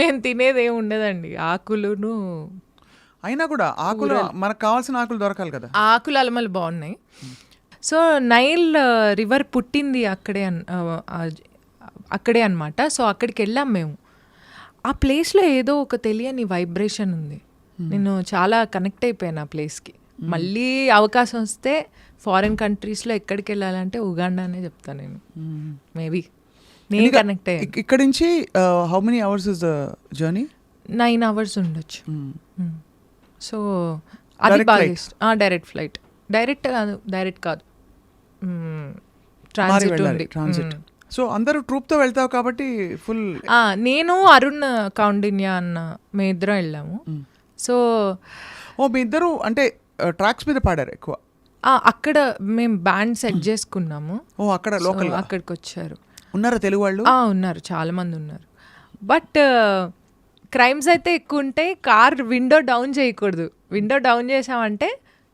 నేను తినేది ఏమి ఉండదండి, ఆకులును.
అయినా కూడా ఆకులు మనకు కావాల్సిన ఆకులు దొరకాలి కదా.
ఆకులు అలమలు బాగున్నాయి. సో నైల్ రివర్ పుట్టింది అక్కడే అనమాట. సో అక్కడికి వెళ్ళాం మేము. ఆ ప్లేస్లో ఏదో ఒక తెలియని వైబ్రేషన్ ఉంది. నేను చాలా కనెక్ట్ అయిపోయాను ఆ ప్లేస్కి. మళ్ళీ అవకాశం వస్తే ఫారిన్ కంట్రీస్లో ఎక్కడికి వెళ్ళాలంటే ఉగాండానే చెప్తాను నేను. మేబీ నేను కనెక్ట్ అయ్యాను.
ఇక్కడ నుంచి how many hours is the journey?
9 hours ఉండొచ్చు. సో అది బాగా ఇష్టం. Direct flight. డైరెక్ట్ కాదు, ట్రాన్సిట్.
సో అందరూ ట్రూప్తో వెళ్తావు కాబట్టి ఫుల్.
నేను అరుణ్ కౌండిన్యా అన్న మీ ఇద్దరం వెళ్ళాము. సో
మీ ఇద్దరు అంటే ట్రాక్స్ మీద పాడారు ఎక్కువ?
అక్కడ మేము బ్యాండ్ సెట్ చేసుకున్నాము.
అక్కడ లోకల్
అక్కడికి వచ్చారు.
ఉన్నారా తెలుగు వాళ్ళు?
ఉన్నారు, చాలా మంది ఉన్నారు. బట్ క్రైమ్స్ అయితే ఎక్కువ ఉంటాయి. కార్ విండో డౌన్ చేయకూడదు. విండో డౌన్ చేసామంటే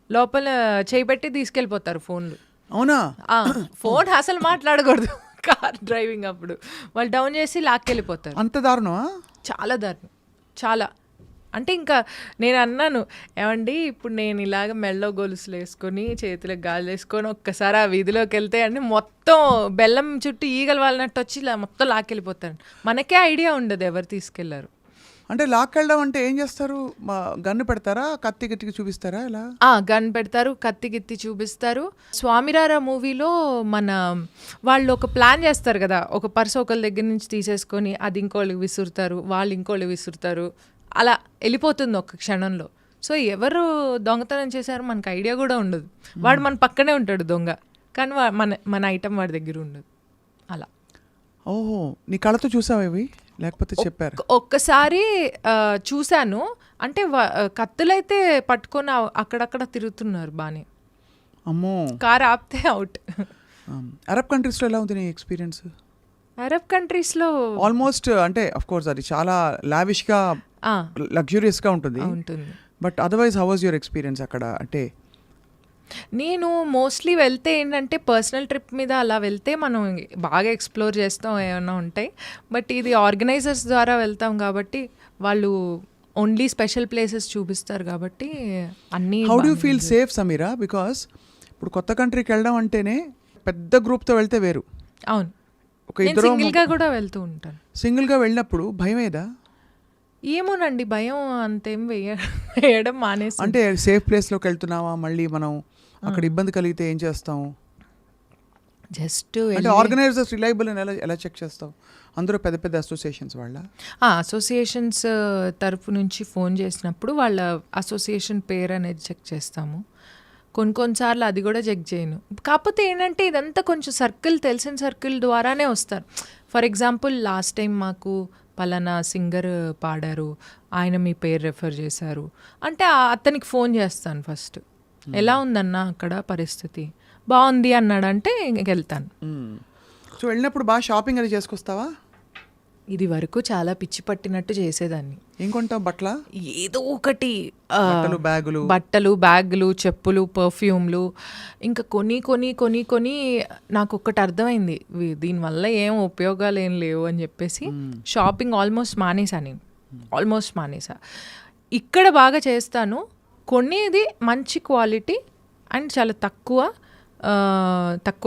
లోపల చేయిపెట్టి తీసుకెళ్ళిపోతారు ఫోన్లు.
అవునా?
ఫోన్ అసలు మాట్లాడకూడదు కార్ డ్రైవింగ్ అప్పుడు. వాళ్ళు డౌన్ చేసి లాక్కెళ్ళిపోతారు.
అంత దారుణమా?
చాలా దారుణం, చాలా. అంటే ఇంకా నేను అన్నాను, ఏమండి ఇప్పుడు నేను ఇలాగ మెళ్ళో గొలుసులు వేసుకొని చేతులకు గాలి వేసుకొని ఒక్కసారి ఆ వీధిలోకి వెళ్తే అండి మొత్తం బెల్లం చుట్టూ ఈగలు వాళ్ళనట్టు వచ్చి ఇలా మొత్తం లాక్కెళ్ళిపోతారు. మనకే ఐడియా ఉండదు ఎవరు తీసుకెళ్లారు.
అంటే లాక్కెళ్ళడం అంటే ఏం చేస్తారు? గన్ను పెడతారా, కత్తి గిత్తికి చూపిస్తారా? ఇలా
గన్ పెడతారు, కత్తి గిత్తి చూపిస్తారు. స్వామిరారా మూవీలో వాళ్ళు ఒక ప్లాన్ చేస్తారు కదా, ఒక పర్స్ ఒకళ్ళ దగ్గర నుంచి తీసేసుకొని అది ఇంకోళ్ళకి విసురుతారు, వాళ్ళు ఇంకోళ్ళకి విసురుతారు, అలా వెళ్ళిపోతుంది ఒక క్షణంలో. సో ఎవరు దొంగతనం చేశారో మనకు ఐడియా కూడా ఉండదు. వాడు మన పక్కనే ఉంటాడు దొంగ, కానీ మన ఐటమ్ వాడి దగ్గర ఉండదు. అలా.
ఓహో, నీ కళ్ళతో చూసావు ఇవి లేకపోతే చెప్పారు?
ఒక్కసారి చూశాను. అంటే కత్తులైతే పట్టుకొని అక్కడక్కడ తిరుగుతున్నారు బానే.
అమ్మో.
కార్ ఆపితే అవుట్.
అరబ్ కంట్రీస్లో ఎలా ఉంది నీ ఎక్స్పీరియన్స్?
అరబ్ కంట్రీస్లో
ఆల్మోస్ట్ అంటే అఫ్ కోర్స్ అది చాలా లావిష్గా లగ్జూరియస్గా ఉంటుంది. But otherwise how was your experience అక్కడ? అంటే
నేను మోస్ట్లీ వెళ్తే ఏంటంటే పర్సనల్ ట్రిప్ మీద అలా వెళ్తే మనం బాగా ఎక్స్ప్లోర్ చేస్తాం, ఏమైనా ఉంటాయి. బట్ ఇది ఆర్గనైజర్స్ ద్వారా వెళ్తాం కాబట్టి వాళ్ళు ఓన్లీ స్పెషల్ ప్లేసెస్ చూపిస్తారు కాబట్టి అన్నీ.
How do feel safe Sameera? Because ఇప్పుడు కొత్త కంట్రీకి వెళ్ళడం అంటేనే పెద్ద గ్రూప్తో వెళ్తే వేరు.
అవును,
ఒక ఇద్దరు
సింగిల్గా కూడా వెళ్తూ ఉంటాను.
సింగిల్గా వెళ్ళినప్పుడు భయం ఏదా?
ఏమోనండి, భయం అంతేం వేయడం మానేసి.
అంటే సేఫ్ ప్లేస్లోకి వెళ్తున్నావా, మళ్ళీ మనం అక్కడ ఇబ్బంది కలిగితే ఏం చేస్తాం?
జస్ట్
అంటే ఆర్గనైజర్స్ రిలయబుల్ అని ఎలా చెక్ చేస్తావు? అందరూ పెద్ద పెద్ద అసోసియేషన్స్ వాళ్ళ?
అసోసియేషన్స్ తరఫు నుంచి ఫోన్ చేసినప్పుడు వాళ్ళ అసోసియేషన్ పేరు అనేది చెక్ చేస్తాము. కొన్నిసార్లు అది కూడా చెక్ చేయను. కాకపోతే ఏంటంటే ఇదంతా కొంచెం తెలిసిన సర్కిల్ ద్వారానే వస్తారు. ఫర్ ఎగ్జాంపుల్ లాస్ట్ టైం మాకు పలానా సింగర్ పాడారు, ఆయన మీ పేరు రెఫర్ చేశారు అంటే అతనికి ఫోన్ చేస్తాను ఫస్ట్. ఎలా ఉందన్నా అక్కడ పరిస్థితి, బాగుంది అన్నాడంటే వెళ్తాను.
సో వెళ్ళినప్పుడు బాగా షాపింగ్ అది చేసుకొస్తావా?
ఇది వరకు చాలా పిచ్చి పట్టినట్టు చేసేదాన్ని.
ఏం కొంటావు? బట్టల?
ఏదో ఒకటి,
బట్టలు,
బ్యాగులు, చెప్పులు, పర్ఫ్యూమ్లు, ఇంకా కొని నాకు ఒక్కటి అర్థమైంది, దీనివల్ల ఏం ఉపయోగాలు ఏం లేవు అని చెప్పేసి షాపింగ్ ఆల్మోస్ట్ మానేసా. ఇక్కడ బాగా చేస్తాను, కొనేది మంచి క్వాలిటీ అండ్ చాలా తక్కువ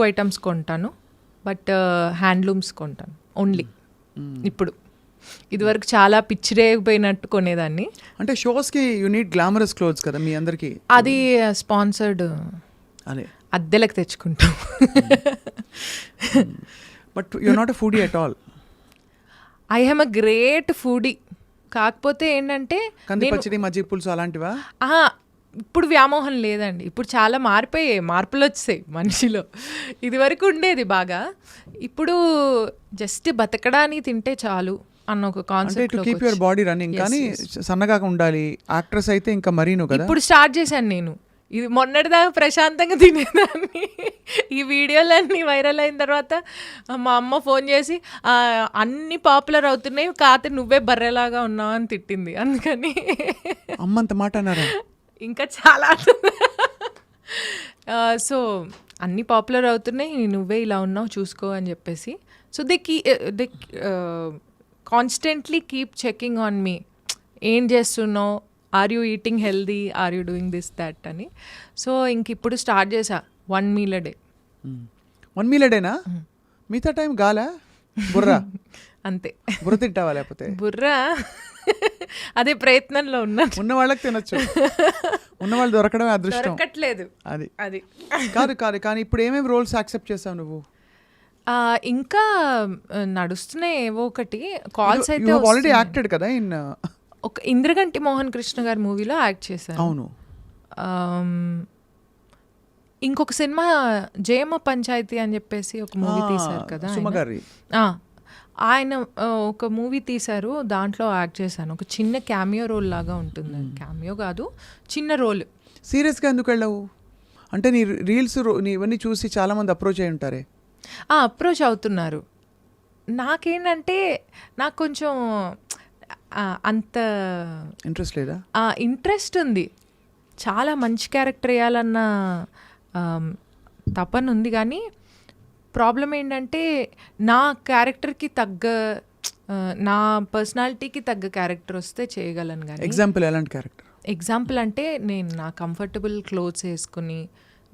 ఐటమ్స్ కొంటాను. బట్ హ్యాండ్లూమ్స్ కొంటాను ఓన్లీ. ఇప్పుడు ఇదివరకు చాలా పిచ్చిరేగిపోయినట్టు కొనేదాన్ని.
అంటే షోస్కి యూ నీడ్ గ్లామరస్ క్లోత్స్ కదా మీ అందరికి.
అది స్పాన్సర్డ్,
అదే
అద్దెలకు తెచ్చుకుంటాం.
But you are not a foodie at all.
I am a great foodie. కాకపోతే ఏంటంటే
కంది పచ్చడి మజ్జిగ పులుసు అలాంటివా?
ఆహా, ఇప్పుడు వ్యామోహం లేదండి. ఇప్పుడు చాలా మారిపోయాయి, మార్పులు వచ్చాయి మనిషిలో. ఇది వరకు ఉండేది బాగా, ఇప్పుడు జస్ట్ బతకడానికి తింటే చాలు అన్న ఒక
అంటే
concept.
To keep your body running. కానీ సన్నగా ఉండాలి. యాక్ట్రెస్ అయితే ఇంకా మరీను కదా.
ఇప్పుడు స్టార్ట్ చేశాను నేను. ఇది మొన్నటిదాకా ప్రశాంతంగా తినేదాన్ని. ఈ వీడియోలన్నీ వైరల్ అయిన తర్వాత మా అమ్మ ఫోన్ చేసి అన్నీ పాపులర్ అవుతున్నాయి, కాకపోతే నువ్వే బర్రెలాగా ఉన్నావు అని తిట్టింది. అందుకని
అమ్మంత మాట అన్నారా?
ఇంకా చాలా సో అన్నీ పాపులర్ అవుతున్నాయి, నువ్వే ఇలా ఉన్నావు చూసుకో అని చెప్పేసి. So they constantly keep checking on me. ఏం చేస్తున్నావు, are you eating healthy, are you doing this that అని. సో ఇంక ఇప్పుడు స్టార్ట్ చేసా 1 meal a day.
1 meal a day నా? మిగతా టైం గాలా బుర్రా
అంతే.
బుర్ర తింటావా? లేకపోతే
బుర్రా అదే ప్రయత్నంలో ఉన్నా.
ఉన్న వాళ్ళకి తినొచ్చు, ఉన్న వాళ్ళు దొరకడమే అదృష్టం.
దొరకట్లేదు
అది
అది
కాదు కాదు. కానీ ఇప్పుడు ఏమేమి రోల్స్ యాక్సెప్ట్ చేసావు నువ్వు?
ఇంకా నడుస్తున్నాయి ఏవో ఒకటి. కాల్స్ అయితే
ఆల్రెడీ యాక్టెడ్ కదా ఇన్
ఒక ఇంద్రగంటి మోహన్ కృష్ణ గారి మూవీలో యాక్ట్ చేశాను.
అవును.
ఇంకొక సినిమా జయమ్మ పంచాయతీ అని చెప్పేసి ఒక మూవీ తీశారు కదా
సుమగారి.
ఆయన ఒక మూవీ తీశారు, దాంట్లో యాక్ట్ చేశాను. ఒక చిన్న క్యామియో రోల్ లాగా ఉంటుంది. క్యామియో కాదు, చిన్న రోల్.
సీరియస్గా ఎందుకు వెళ్ళావు? అంటే నీ రీల్స్ ఇవన్నీ చూసి చాలామంది అప్రోచ్ అయి ఉంటారే.
అప్రోచ్ అవుతున్నారు. నాకేంటంటే నాకు కొంచెం అంత
ఇంట్రెస్ట్ లేదా?
ఇంట్రెస్ట్ ఉంది, చాలా మంచి క్యారెక్టర్ వేయాలన్న తపన ఉంది. కానీ ప్రాబ్లం ఏంటంటే నా క్యారెక్టర్కి తగ్గ, నా పర్సనాలిటీకి తగ్గ క్యారెక్టర్ వస్తే చేయగలను. కానీ
ఎగ్జాంపుల్ ఎలాంటి క్యారెక్టర్?
ఎగ్జాంపుల్ అంటే నేను నా కంఫర్టబుల్ క్లోత్స్ వేసుకుని,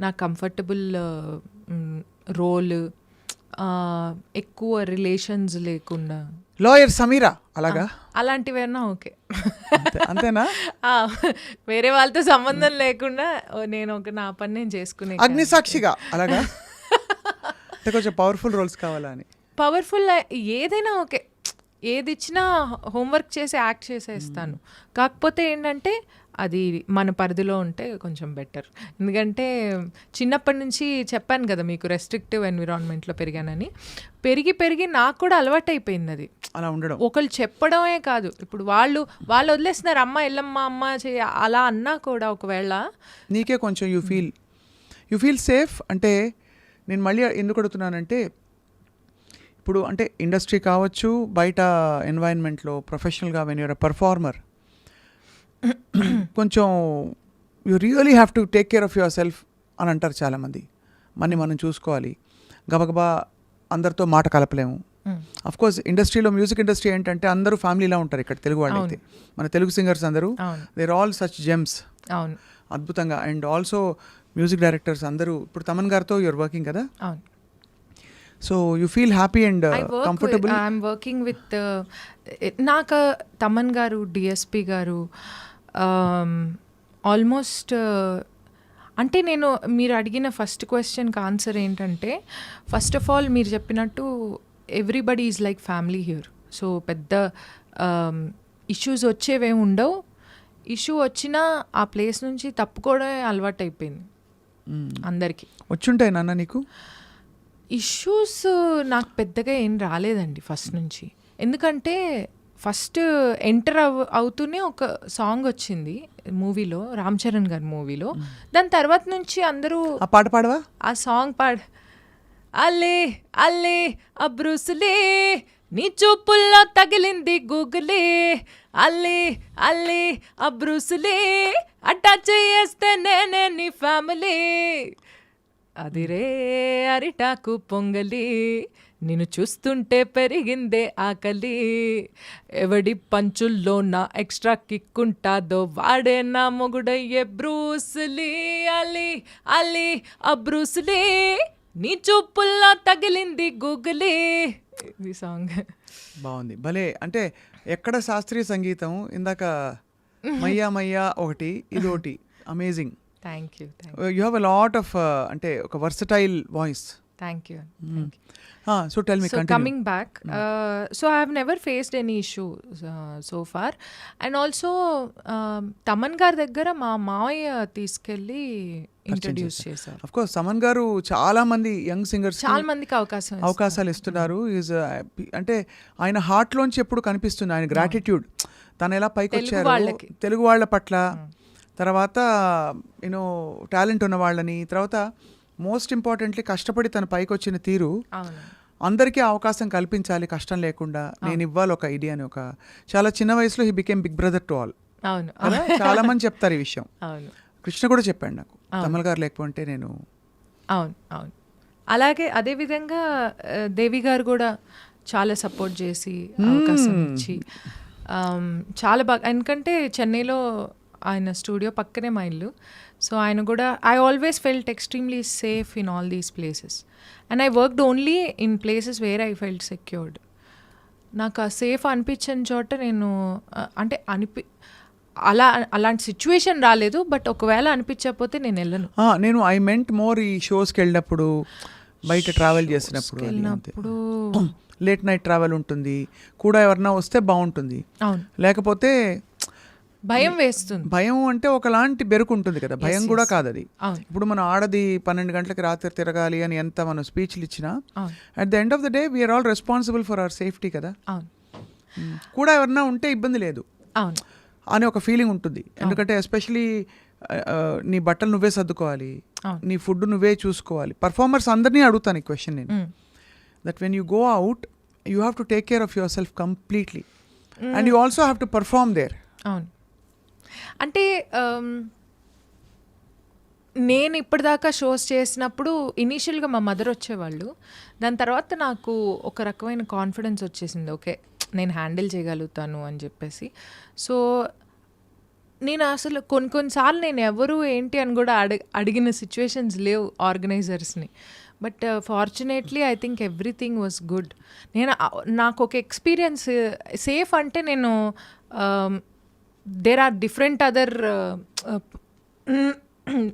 నా కంఫర్టబుల్ రోల్, ఎక్కువ రిలేషన్స్ లేకుండా.
లాయర్ సమీరా అలాగా?
అలాంటివైనా ఓకే.
అంతేనా?
వేరే వాళ్ళతో సంబంధం లేకుండా నేను నా పని నేను చేసుకునే.
అగ్నిసాక్షిగా అలాగా? అంటే కొంచెం పవర్ఫుల్ రోల్స్ కావాలా అని?
పవర్ఫుల్ ఏదైనా ఓకే, ఏది ఇచ్చినా హోంవర్క్ చేసి యాక్ట్ చేసేస్తాను. కాకపోతే ఏంటంటే అది మన పరిధిలో ఉంటే కొంచెం బెటర్. ఎందుకంటే చిన్నప్పటి నుంచి చెప్పాను కదా మీకు, రెస్ట్రిక్టివ్ ఎన్విరాన్మెంట్లో పెరిగానని. పెరిగి నాకు కూడా అలవాటు అయిపోయింది అది
అలా ఉండడం.
ఒకళ్ళు చెప్పడమే కాదు, ఇప్పుడు వాళ్ళు వదిలేస్తున్నారు, అమ్మ ఎల్లమ్మ అమ్మ చేయ అలా అన్నా కూడా ఒకవేళ
నీకే కొంచెం యూ ఫీల్ సేఫ్. అంటే నేను మళ్ళీ ఎందుకు అడుగుతున్నానంటే, ఇప్పుడు అంటే ఇండస్ట్రీ కావచ్చు, బయట ఎన్వైరన్మెంట్లో ప్రొఫెషనల్గా వెన్ యూర్ అ పర్ఫార్మర్, కొంచెం you really have to take care of yourself అని అంటారు చాలామంది. మనం చూసుకోవాలి, గబగబా అందరితో మాట కలపలేము. అఫ్కోర్స్ ఇండస్ట్రీలో, మ్యూజిక్ ఇండస్ట్రీ ఏంటంటే అందరూ ఫ్యామిలీలా ఉంటారు ఇక్కడ తెలుగు వాళ్ళు అయితే. మన తెలుగు సింగర్స్ అందరూ దేర్ ఆల్ సచ్ జెమ్స్, అద్భుతంగా. అండ్ ఆల్సో మ్యూజిక్ డైరెక్టర్స్ అందరూ. ఇప్పుడు తమన్ గారితో యూఆర్ వర్కింగ్ కదా, so you feel happy and comfortable?
I'm working with నాకు తమన్ గారు, డిఎస్పి గారు, ఆల్మోస్ట్ అంటే నేను మీరు అడిగిన ఫస్ట్ క్వశ్చన్కి ఆన్సర్ ఏంటంటే, ఫస్ట్ ఆఫ్ ఆల్ మీరు చెప్పినట్టు everybody is like family here. So పెద్ద ఇష్యూస్ వచ్చేవేమి ఉండవు. ఇష్యూ వచ్చినా ఆ ప్లేస్ నుంచి తప్పుకోవడమే అలవాటు అయిపోయింది అందరికీ.
వచ్చుంటాయి నాన్న నీకు
ఇష్యూస్? నాకు పెద్దగా ఏం రాలేదండి ఫస్ట్ నుంచి. ఎందుకంటే ఫస్ట్ ఎంటర్ అవుతూనే ఒక సాంగ్ వచ్చింది మూవీలో, రామ్ చరణ్ గారి మూవీలో. దాని తర్వాత నుంచి అందరూ
ఆ పాట పాడవా?
ఆ సాంగ్ అల్లే అల్లే అబ్రూసులే, నీ చూపుల్లో తగిలింది గూగులే, అల్లే అల్లే అబ్రూసులే, అటాచ్ చేస్తే నేనే నీ ఫ్యామిలీ, అదిరే అరిటాకు పొంగలి, నిన్ను చూస్తుంటే పెరిగిందే ఆకలి, ఎవడి పంచుల్లో నా ఎక్స్ట్రా కిక్కుంటాదో వాడే నా మొగుడయ్యే బ్రూస్లీ, అలీ అలీ అబ్రూస్లీ, నీ చూపుల్లో తగిలింది గూగులీ. ఈ సాంగ్
బాగుంది భలే. అంటే ఎక్కడ శాస్త్రీయ సంగీతం, ఇందాక మయ్యా మయ్యా ఒకటి, ఇది ఒకటి amazing.
Thank you.
You have a lot of అంటే ఒక versatile voice.
Thank you.
So tell me
So coming back, so I have never faced any issue so far. And also Thaman గారి దగ్గర మా మావయ్య తీసుకెళ్ళి ఇంట్రడ్యూస్ చేశారు.
అఫ్ కోర్స్ తమన్ గారు చాలా మంది యంగ్ సింగర్స్
చాలా మందికి
అవకాశాలు ఇస్తున్నారు. ఈజ్ అంటే ఆయన హార్ట్ లోంచి ఎప్పుడు కనిపిస్తుంది ఆయన గ్రాటిట్యూడ్. తను ఎలా పైకి వచ్చారు తెలుగు వాళ్ళ పట్ల, తర్వాత యూనో టాలెంట్ ఉన్న వాళ్ళని, తర్వాత మోస్ట్ ఇంపార్టెంట్లీ కష్టపడి తన పైకి వచ్చిన తీరు అందరికీ అవకాశం కల్పించాలి కష్టం లేకుండా, నేను ఇవ్వాలి ఒక ఐడియా అని. ఒక చాలా చిన్న వయసులో he became big brother to all.
అవును,
చాలా మంది చెప్తారు ఈ విషయం.
అవును,
కృష్ణ కూడా చెప్పాడు నాకు, తమల్ గారు లేకపోతే నేను.
అవును అవును. అలాగే అదేవిధంగా దేవి గారు కూడా చాలా సపోర్ట్ చేసి అవకాశం ఇచ్చి చాలా బాగా, ఎందుకంటే చెన్నైలో ఆయన స్టూడియో పక్కనే మా ఇల్లు. సో ఆయన కూడా I always felt extremely safe in all these places and I worked only in places where I felt secured. నాకు ఆ సేఫ్ అనిపించని చోట నేను అంటే అలాంటి సిచ్యువేషన్ రాలేదు, బట్ ఒకవేళ అనిపించకపోతే నేను వెళ్ళను.
నేను ఐ మెంట్ మోర్ ఈ షోస్కి వెళ్ళినప్పుడు, బయట ట్రావెల్ చేసినప్పుడు, లేట్ నైట్ ట్రావెల్ ఉంటుంది కూడా, ఎవరన్నా వస్తే బాగుంటుంది.
అవును,
లేకపోతే
భయం వేస్తుంది.
భయం అంటే ఒకలాంటి బెరుకు ఉంటుంది కదా, భయం కూడా కాదు అది. ఇప్పుడు మనం ఆడది 12 గంటలకి రాత్రి తిరగాలి అని ఎంత మనం స్పీచ్లు ఇచ్చినా, at the end of the day we're all responsible for our safety కదా. కూడా ఎవరన్నా ఉంటే ఇబ్బంది లేదు అని ఒక ఫీలింగ్ ఉంటుంది. ఎందుకంటే ఎస్పెషలీ నీ బట్టలు నువ్వే సర్దుకోవాలి, నీ ఫుడ్ నువ్వే చూసుకోవాలి. పర్ఫార్మర్స్ అందరినీ అడుగుతాను ఈ క్వశ్చన్ నేను, that when you go out you have to take care of yourself completely and you also have to perform there.
అవును, అంటే నేను ఇప్పటిదాకా షోస్ చేసినప్పుడు ఇనీషియల్గా మా మదర్ వచ్చేవాళ్ళు, దాని తర్వాత నాకు ఒక రకమైన కాన్ఫిడెన్స్ వచ్చేసింది, ఓకే నేను హ్యాండిల్ చేయగలుగుతాను అని చెప్పేసి. సో నేను అసలు కొన్నిసార్లు నేను ఎవరు ఏంటి అని కూడా అడిగిన సిచ్యువేషన్స్ లేవు ఆర్గనైజర్స్ని. But fortunately I think everything was good. నాకు ఒక ఎక్స్పీరియన్స్ సేఫ్ అంటే నేను దేర్ ఆర్ డిఫరెంట్ అదర్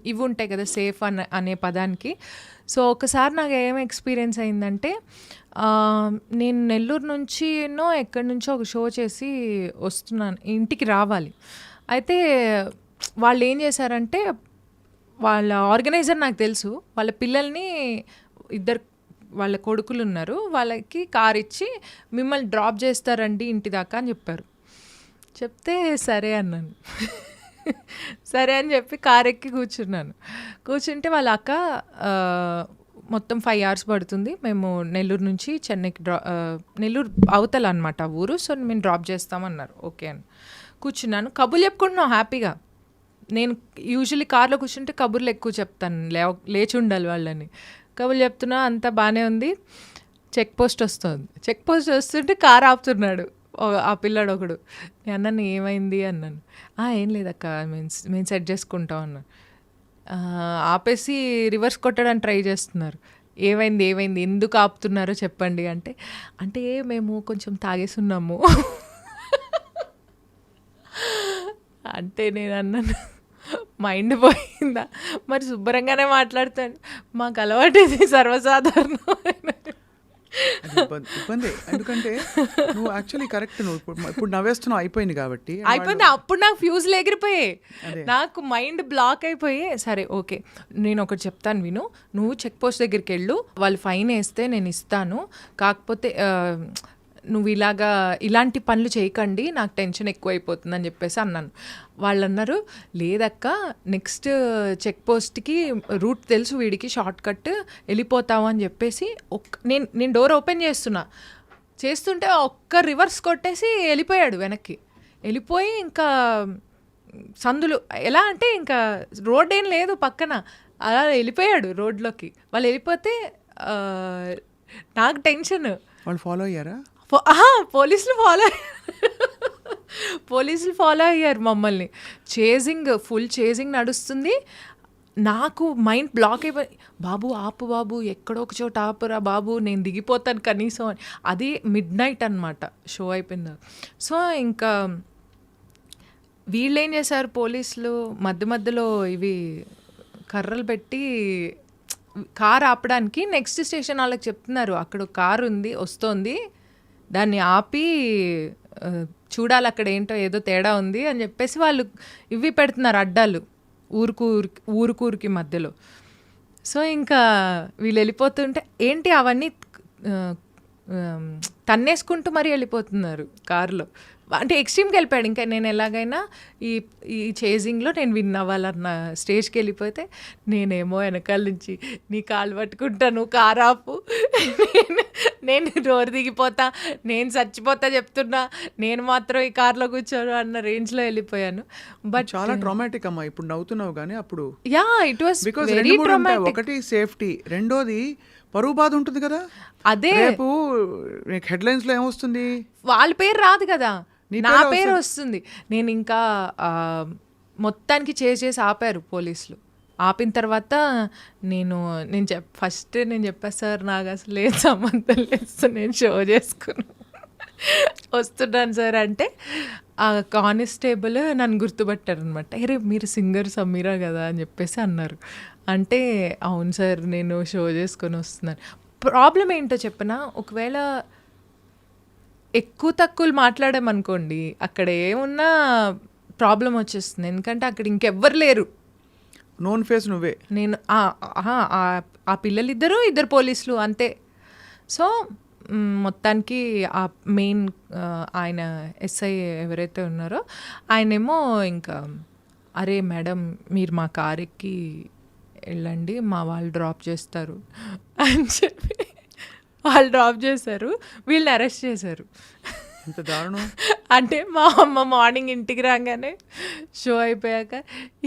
ఇవి ఉంటాయి కదా సేఫ్ అనే పదానికి. సో ఒకసారి నాకు ఏం ఎక్స్పీరియన్స్ అయిందంటే, నేను నెల్లూరు నుంచి ఎక్కడి నుంచో ఒక షో చేసి వస్తున్నాను, ఇంటికి రావాలి. అయితే వాళ్ళు ఏం చేశారంటే, వాళ్ళ ఆర్గనైజర్ నాకు తెలుసు, వాళ్ళ పిల్లల్ని వాళ్ళ కొడుకులు ఉన్నారు, వాళ్ళకి కార్ ఇచ్చి మిమ్మల్ని డ్రాప్ చేస్తారండి ఇంటి దాకా అని చెప్పారు. చెప్తే సరే అన్నాను. సరే అని చెప్పి కార్ ఎక్కి కూర్చుంటే వాళ్ళ అక్క మొత్తం 5 hours పడుతుంది, మేము నెల్లూరు నుంచి చెన్నైకి నెల్లూరు అవతల అనమాట ఊరు, సో మేము డ్రాప్ చేస్తామన్నారు. ఓకే అని కూర్చున్నాను, కబుర్లు చెప్పుకుంటున్నాం హ్యాపీగా. నేను యూజువల్లీ కార్లో కూర్చుంటే కబుర్లు ఎక్కువ చెప్తాను, లేచి ఉండాలి వాళ్ళని. కబుర్లు చెప్తున్నా, అంతా బాగానే ఉంది. చెక్ పోస్ట్ వస్తుంటే కార్ ఆపుతున్నాడు ఆ పిల్లాడు ఒకడు. నేను అన్నాను ఏమైంది అన్నాను. ఏం లేదక్క మేము సెట్ చేసుకుంటాం అన్నాను. ఆపేసి రివర్స్ కొట్టడానికి ట్రై చేస్తున్నారు. ఏమైంది ఎందుకు ఆపుతున్నారో చెప్పండి అంటే మేము కొంచెం తాగేసున్నాము అంటే నేను అన్నాను, మైండ్ పోయిందా? మరి శుభ్రంగానే మాట్లాడతాను, మాకు అలవాటు ఇది సర్వసాధారణం.
ఇబ్బంది, ఎందుకంటే నువ్వు యాక్చువల్లీ కరెక్ట్, నువ్వు ఇప్పుడు నవ్వేస్తున్నావు, అయిపోయింది కాబట్టి
అయిపోయింది. అప్పుడు నాకు ఫ్యూజ్లు ఎగిరిపోయాయి, నాకు మైండ్ బ్లాక్ అయిపోయి, సరే ఓకే నేను ఒకటి చెప్తాను విను, నువ్వు చెక్ పోస్ట్ దగ్గరికి వెళ్ళు, వాళ్ళు ఫైన్ వేస్తే నేను ఇస్తాను, కాకపోతే నువ్వు ఇలాంటి పనులు చేయకండి, నాకు టెన్షన్ ఎక్కువైపోతుందని చెప్పేసి అన్నాను. వాళ్ళు అన్నారు, లేదక్క నెక్స్ట్ చెక్ పోస్ట్కి రూట్ తెలుసు వీడికి, షార్ట్ కట్ వెళ్ళిపోతావు అని చెప్పేసి నేను డోర్ ఓపెన్ చేస్తుంటే ఒక్క రివర్స్ కొట్టేసి వెళ్ళిపోయాడు వెనక్కి. వెళ్ళిపోయి ఇంకా సందులు ఎలా అంటే ఇంకా రోడ్ ఏం లేదు పక్కన, అలా వెళ్ళిపోయాడు రోడ్లోకి. వాళ్ళు వెళ్ళిపోతే నాకు టెన్షన్.
వాళ్ళు ఫాలో అయ్యారా?
పోలీసులు ఫాలో అయ్యారు మమ్మల్ని. ఫుల్ చేజింగ్ నడుస్తుంది. నాకు మైండ్ బ్లాక్ అయిపోయి, బాబు ఆపు బాబు, ఎక్కడో ఒక చోట ఆపురా బాబు, నేను దిగిపోతాను కనీసం అని. అది మిడ్నైట్ అనమాట షో అయిపోయింది. సో ఇంకా వీళ్ళు ఏం చేశారు పోలీసులు, మధ్యలో ఇవి కర్రలు పెట్టి కార్ ఆపడానికి నెక్స్ట్ స్టేషన్ వాళ్ళకి చెప్తున్నారు అక్కడ ఒక కారు ఉంది వస్తోంది దాన్ని ఆపి చూడాలి అక్కడ ఏంటో ఏదో తేడా ఉంది అని చెప్పేసి వాళ్ళు ఇవి పెడుతున్నారు అడ్డాలు ఊరుకూరికి మధ్యలో. సో ఇంకా వీళ్ళు వెళ్ళిపోతుంటే ఏంటి అవన్నీ తన్నేసుకుంటూ మరీ వెళ్ళిపోతున్నారు కారులో. అంటే ఎక్స్ట్రీమ్కి వెళ్ళిపోయాడు. ఇంకా నేను ఎలాగైనా ఈ చేజింగ్లో నేను విన్ అవ్వాలన్న స్టేజ్కి వెళ్ళిపోతే నేనేమో వెనకాల నుంచి నీ కాళ్ళు పట్టుకుంటా నువ్వు కారు ఆపు, నేను డోర్ దిగిపోతా, నేను చచ్చిపోతా చెప్తున్నా, నేను మాత్రం ఈ కార్లో కూర్చోను అన్న రేంజ్లో వెళ్ళిపోయాను. బట్
చాలా ట్రామాటిక్ అమ్మా. ఇప్పుడు నవ్వుతున్నావు కానీ అప్పుడు
yeah it was
because
very traumatic.
ఒకటి సేఫ్టీ, రెండోది పరువు బాధ ఉంటుంది కదా.
అదే
రేపు హెడ్లైన్స్ లో ఏమొస్తుంది,
వాళ్ళ పేరు రాదు కదా, నా పేరు వస్తుంది. నేను ఇంకా మొత్తానికి చేసి ఆపారు పోలీసులు. ఆపిన తర్వాత నేను ఫస్ట్ నేను చెప్పా సార్ నాకు అసలు ఏం సంబంధం లేదు నేను షో చేసుకుని వస్తున్నాను సార్ అంటే ఆ కానిస్టేబుల్ నన్ను గుర్తుపట్టారు అనమాట. అరే మీరు సింగర్ సమీరా కదా అని చెప్పేసి అన్నారు. అంటే అవును సార్ నేను షో చేసుకొని వస్తున్నాను. ప్రాబ్లం ఏంటో చెప్పనా, ఒకవేళ ఎక్కువ తక్కువలు మాట్లాడామనుకోండి అక్కడ ఏమున్నా ప్రాబ్లం వచ్చేస్తుంది. ఎందుకంటే అక్కడ ఇంకెవ్వరు లేరు,
నోన్ ఫేస్ నువ్వే.
నేను ఆ పిల్లలిద్దరూ ఇద్దరు పోలీసులు అంతే. సో మొత్తానికి ఆ మెయిన్ ఆయన ఎస్ఐ ఎవరైతే ఉన్నారో ఆయనేమో ఇంకా అరే మేడం మీరు మా కార్ ఎక్కి వెళ్ళండి మా వాళ్ళు డ్రాప్ చేస్తారు అని చెప్పి వాళ్ళు డ్రాప్ చేశారు, వీళ్ళని అరెస్ట్ చేశారు.
ఎంత దారుణం.
అంటే మా అమ్మ మార్నింగ్ ఇంటికి రాగానే షో అయిపోయాక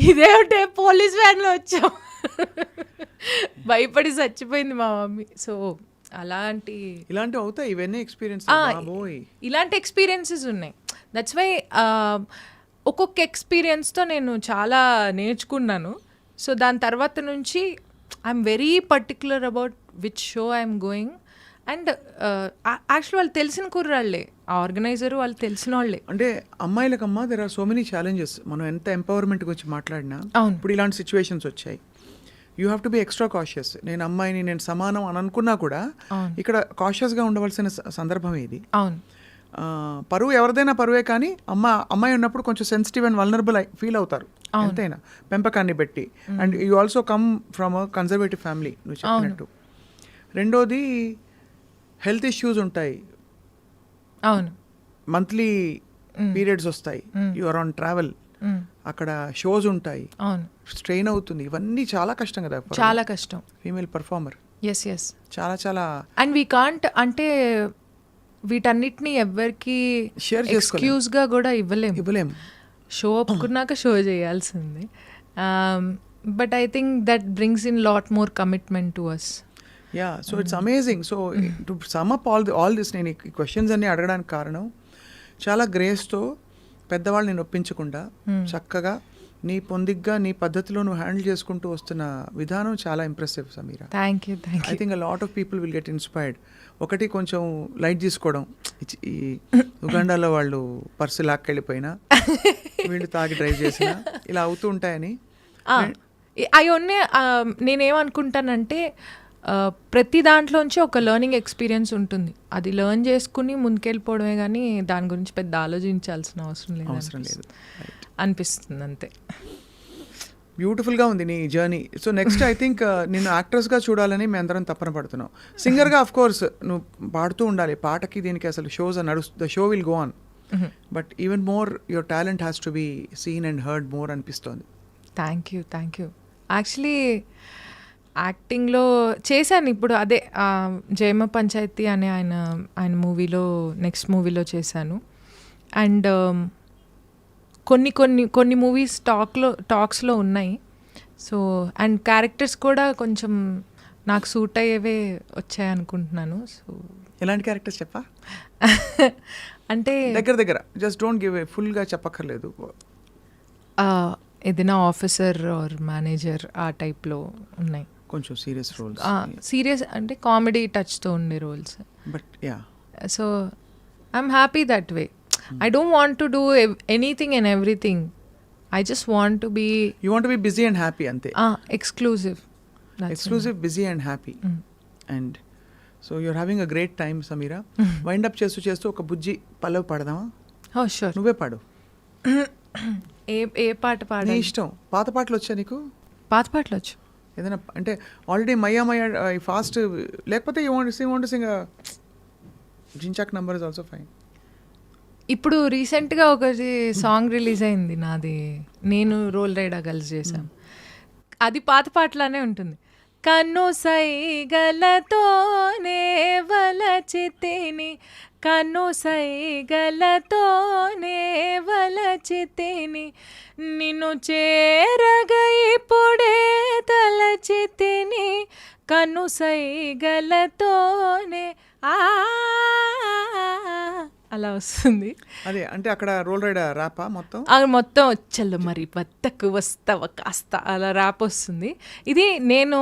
ఇదేమిటే పోలీస్ వ్యాన్లో వచ్చాం భయపడి చచ్చిపోయింది మా మమ్మీ. సో
ఇలాంటివి అవుతాయి ఇవన్నీ ఎక్స్పీరియన్స్.
ఇలాంటి ఎక్స్పీరియన్సెస్ ఉన్నాయి. దట్స్ వై ఒక్కొక్క ఎక్స్పీరియన్స్తో నేను చాలా నేర్చుకున్నాను. సో దాని తర్వాత నుంచి I'm very particular about which show I'm going. And actually వాళ్ళు తెలిసిన కుర్రాళ్ళే, ఆ ఆర్గనైజరు వాళ్ళు తెలిసిన వాళ్ళే.
అంటే అమ్మాయిలకమ్మా there are so many challenges. మనం ఎంత ఎంపవర్మెంట్ గురించి మాట్లాడినా ఇప్పుడు ఇలాంటి సిచ్యువేషన్స్ వచ్చాయి. You have to be extra cautious. నేను అమ్మాయిని నేను సమానం అని అనుకున్నా కూడా ఇక్కడ కాషియస్గా ఉండవలసిన సందర్భం ఇది.
అవును,
పరువు ఎవరిదైనా పరువే, కానీ అమ్మాయి ఉన్నప్పుడు కొంచెం సెన్సిటివ్ అండ్ వల్నరబుల్ ఫీల్ అవుతారు ఎంతైనా పెంపకాన్ని బట్టి. And you also come from a conservative family నువ్వు చెప్పినట్టు. రెండోది హెల్త్ ఇష్యూస్ ఉంటాయి,
అవును,
మంత్లీ పీరియడ్స్ వస్తాయి, యు ఆర్ ఆన్ ట్రావెల్, అక్కడ షోస్ ఉంటాయి,
అవును,
స్ట్రెయిన్ అవుతుంది. ఇవన్నీ చాలా కష్టం కదా,
చాలా కష్టం
ఫీమేల్ పర్ఫార్మర్.
ఎస్ ఎస్
చాలా చాలా.
అండ్ వీ కాంట్ అంటే వీటన్నిటిని ఎవరికి ఎక్స్క్యూజ్గా కూడా ఇవ్వలేము. షో ఒప్పుకున్నాక షో చేయాల్సింది. But I think that brings in lot more commitment to us.
Yeah, so it's amazing. So to sum up all this, నేను ఈ క్వశ్చన్స్ అన్నీ అడగడానికి కారణం చాలా గ్రేస్తో పెద్దవాళ్ళు నేను ఒప్పించకుండా చక్కగా నీ పొందిగ్గా నీ పద్ధతిలో నువ్వు హ్యాండిల్ చేసుకుంటూ వస్తున్న విధానం చాలా impressive Sameera.
Thank you.
I think a lot of people will get inspired. ఒకటి కొంచెం లైట్ తీసుకోవడం, ఈ ఉగాండాలో వాళ్ళు పర్సు లాక్కెళ్ళిపోయినా వీళ్ళు తాగి డ్రైవ్ చేసినా ఇలా అవుతూ ఉంటాయని.
అవన్నీ నేనేమనుకుంటానంటే ప్రతి దాంట్లోంచి ఒక లెర్నింగ్ ఎక్స్పీరియన్స్ ఉంటుంది. అది లెర్న్ చేసుకుని ముందుకెళ్ళిపోవడమే కానీ దాని గురించి పెద్ద ఆలోచించాల్సిన అవసరం లేదు అనిపిస్తుంది అంతే.
బ్యూటిఫుల్గా ఉంది నీ journey. So next I think నేను యాక్ట్రెస్గా చూడాలని మేము అందరం తప్పన పడుతున్నాం. సింగర్గా ఆఫ్ కోర్స్ నువ్వు పాడుతూ ఉండాలి, పాటకి దీనికి అసలు shows the show will go on. But even more your talent has to be seen and heard more అనిపిస్తోంది.
Thank you. యాక్చువల్లీ యాక్టింగ్లో చేశాను ఇప్పుడు, అదే జయమ పంచాయతీ అనే ఆయన మూవీలో నెక్స్ట్ మూవీలో చేశాను. అండ్ కొన్ని మూవీస్ టాక్స్లో ఉన్నాయి. సో అండ్ క్యారెక్టర్స్ కూడా కొంచెం నాకు సూట్ అయ్యేవే వచ్చాయి అనుకుంటున్నాను. సో
ఎలాంటి క్యారెక్టర్స్ చెప్పా?
అంటే
దగ్గర జస్ట్ డోంట్ గివ్ ఫుల్గా చెప్పక్కర్లేదు.
ఏదైనా ఆఫీసర్ ఆర్ మేనేజర్ ఆ టైప్లో ఉన్నాయి.
కొంచెం సీరియస్ రోల్స్,
సీరియస్ అంటే కామెడీ టచ్తో ఉండే roles.
But yeah,
so I'm happy that way. I don't want to do anything and everything. I just want to be...
You want to be busy and happy ante.
Exclusive.
Exclusive, busy and happy. And so you're having a great time Sameera. Wind up చేస్తూ చేస్తూ ఒక బుజ్జి పల్లవి పాడదామా?
Sure.
నువ్వే పాడు.
ఏ పాట
నీ
పాడాలి?
ఇష్టం. పాత పాటలు వచ్చా నీకు?
పాత పాటలు వచ్చు.
ఏదైనా అంటే ఆల్రెడీ మయ్యా మయ్యా ఫాస్ట్, లేకపోతే యూ వాంట్ టు సింగ్ జించాక్ నంబర్ ఇస్ ఆల్సో ఫైన్.
ఇప్పుడు రీసెంట్గా ఒకటి సాంగ్ రిలీజ్ అయింది నాది, నేను రోల్ రైడా కలిసి చేశాం. అది పాత పాటలానే ఉంటుంది. కన్ను సైగలతోనే వలచితిని, కన్ను సైగలతోనే వలచితిని, నిన్ను చేరగా ఇప్పుడే తలచితిని, కన్ను సైగలతోనే అలా వస్తుంది.
అదే అంటే అక్కడ రోల్ రైడ్ ర్యాపా మొత్తం?
అది మొత్తం వచ్చల్లో మరి బద్దకు వస్తావ కాస్త అలా ర్యాప్ వస్తుంది. ఇది నేను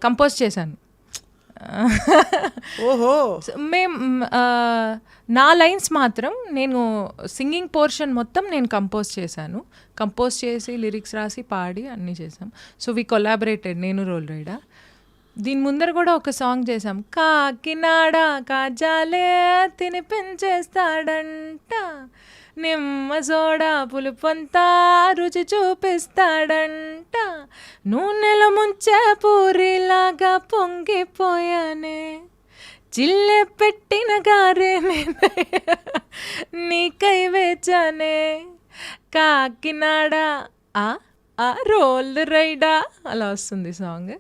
కంపోజ్ చేశాను.
ఓహో.
నా లైన్స్ మాత్రం నేను సింగింగ్ పోర్షన్ మొత్తం నేను కంపోజ్ చేశాను. కంపోజ్ చేసి లిరిక్స్ రాసి పాడి అన్నీ చేసాం. సో వి కొలాబరేటెడ్, నేను రోల్ రైడా. దీని ముందర కూడా ఒక సాంగ్ చేసాం. కాకినాడ కాజాలే తినిపించేస్తాడంట, నిమ్మ సోడా పులుపంతా రుచి చూపిస్తాడంట, నూనెల ముంచే పూరిలాగా పొంగిపోయానే, చిల్లె పెట్టిన గారే నీకై వేచానే, కాకినాడ రోల్ రైడా అలా వస్తుంది సాంగ్.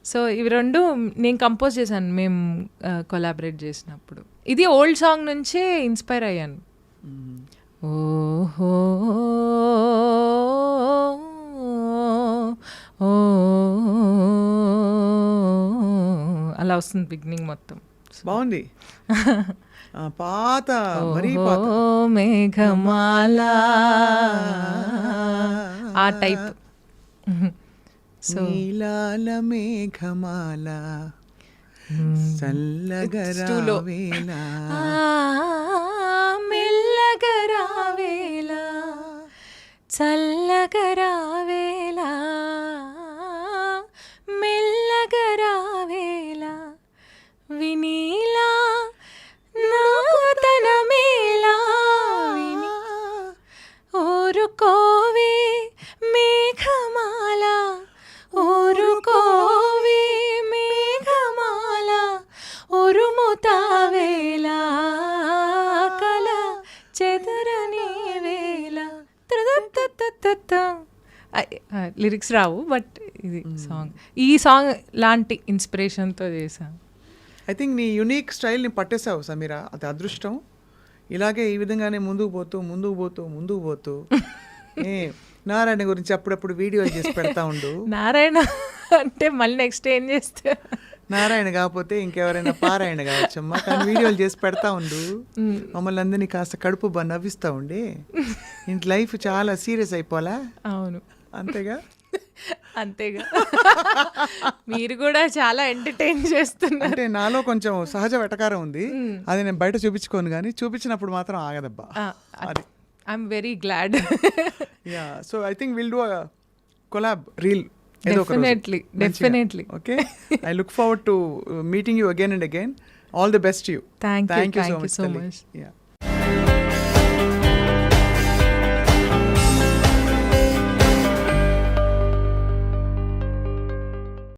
సో ఇవి రెండు నేను కంపోజ్ చేశాను, మేము కొలాబరేట్ చేసినప్పుడు. ఇది ఓల్డ్ సాంగ్ నుంచే ఇన్స్పైర్ అయ్యాను. ఓహో అలా వస్తుంది బిగినింగ్ మొత్తం.
బాగుంది. పాత మరీ పాత
మేఘమాల ఆ టైప్.
నీలాల మేఘమాల చల్లగరావేలా
మెల్లగరావేలా చల్లగరావేలా మెల్లగరావేలా వినీలా నాతనమేలా విని ఊరుకోవే మేఘమాల ఊరుకోవే మేఘమాల ఉరుముతావేలా కల చెదరని వేళ. లిరిక్స్ రావు బట్ ఇది సాంగ్, ఈ సాంగ్ లాంటి ఇన్స్పిరేషన్తో చేశాను.
ఐ థింక్ నీ యునీక్ స్టైల్ని పట్టేసావు సమీరా, అది అదృష్టం. ఇలాగే ఈ విధంగానే ముందుకు పోతూ నారాయణ గురించి అప్పుడప్పుడు వీడియోలు చేసి పెడతా ఉండు.
నారాయణ అంటే మళ్ళీ నెక్స్ట్ ఏం చేస్తే
నారాయణ కాకపోతే ఇంకెవరైనా పారాయణ కావచ్చమ్మా, కానీ వీడియోలు చేసి పెడతా ఉండు. మమ్మల్ని అందరినీ కాస్త కడుపు నవ్విస్తూ ఉండే. ఇంటి లైఫ్ చాలా సీరియస్ అయిపోలా.
అవును
అంతేగా
అంతేగా. మీరు కూడా చాలా ఎంటర్టైన్ చేస్తున్నారు.
అంటే నాలో కొంచెం సహజ వెటకారం ఉంది, అది నేను బయట చూపించుకోను, కానీ చూపించినప్పుడు మాత్రం ఆగదబ్బా. అది
I'm very glad.
Yeah, so I think will do a collab reel.
Definitely.
Okay. I look forward to meeting you again and again. All the best to you.
Thank you
so much.
so much.
Yeah.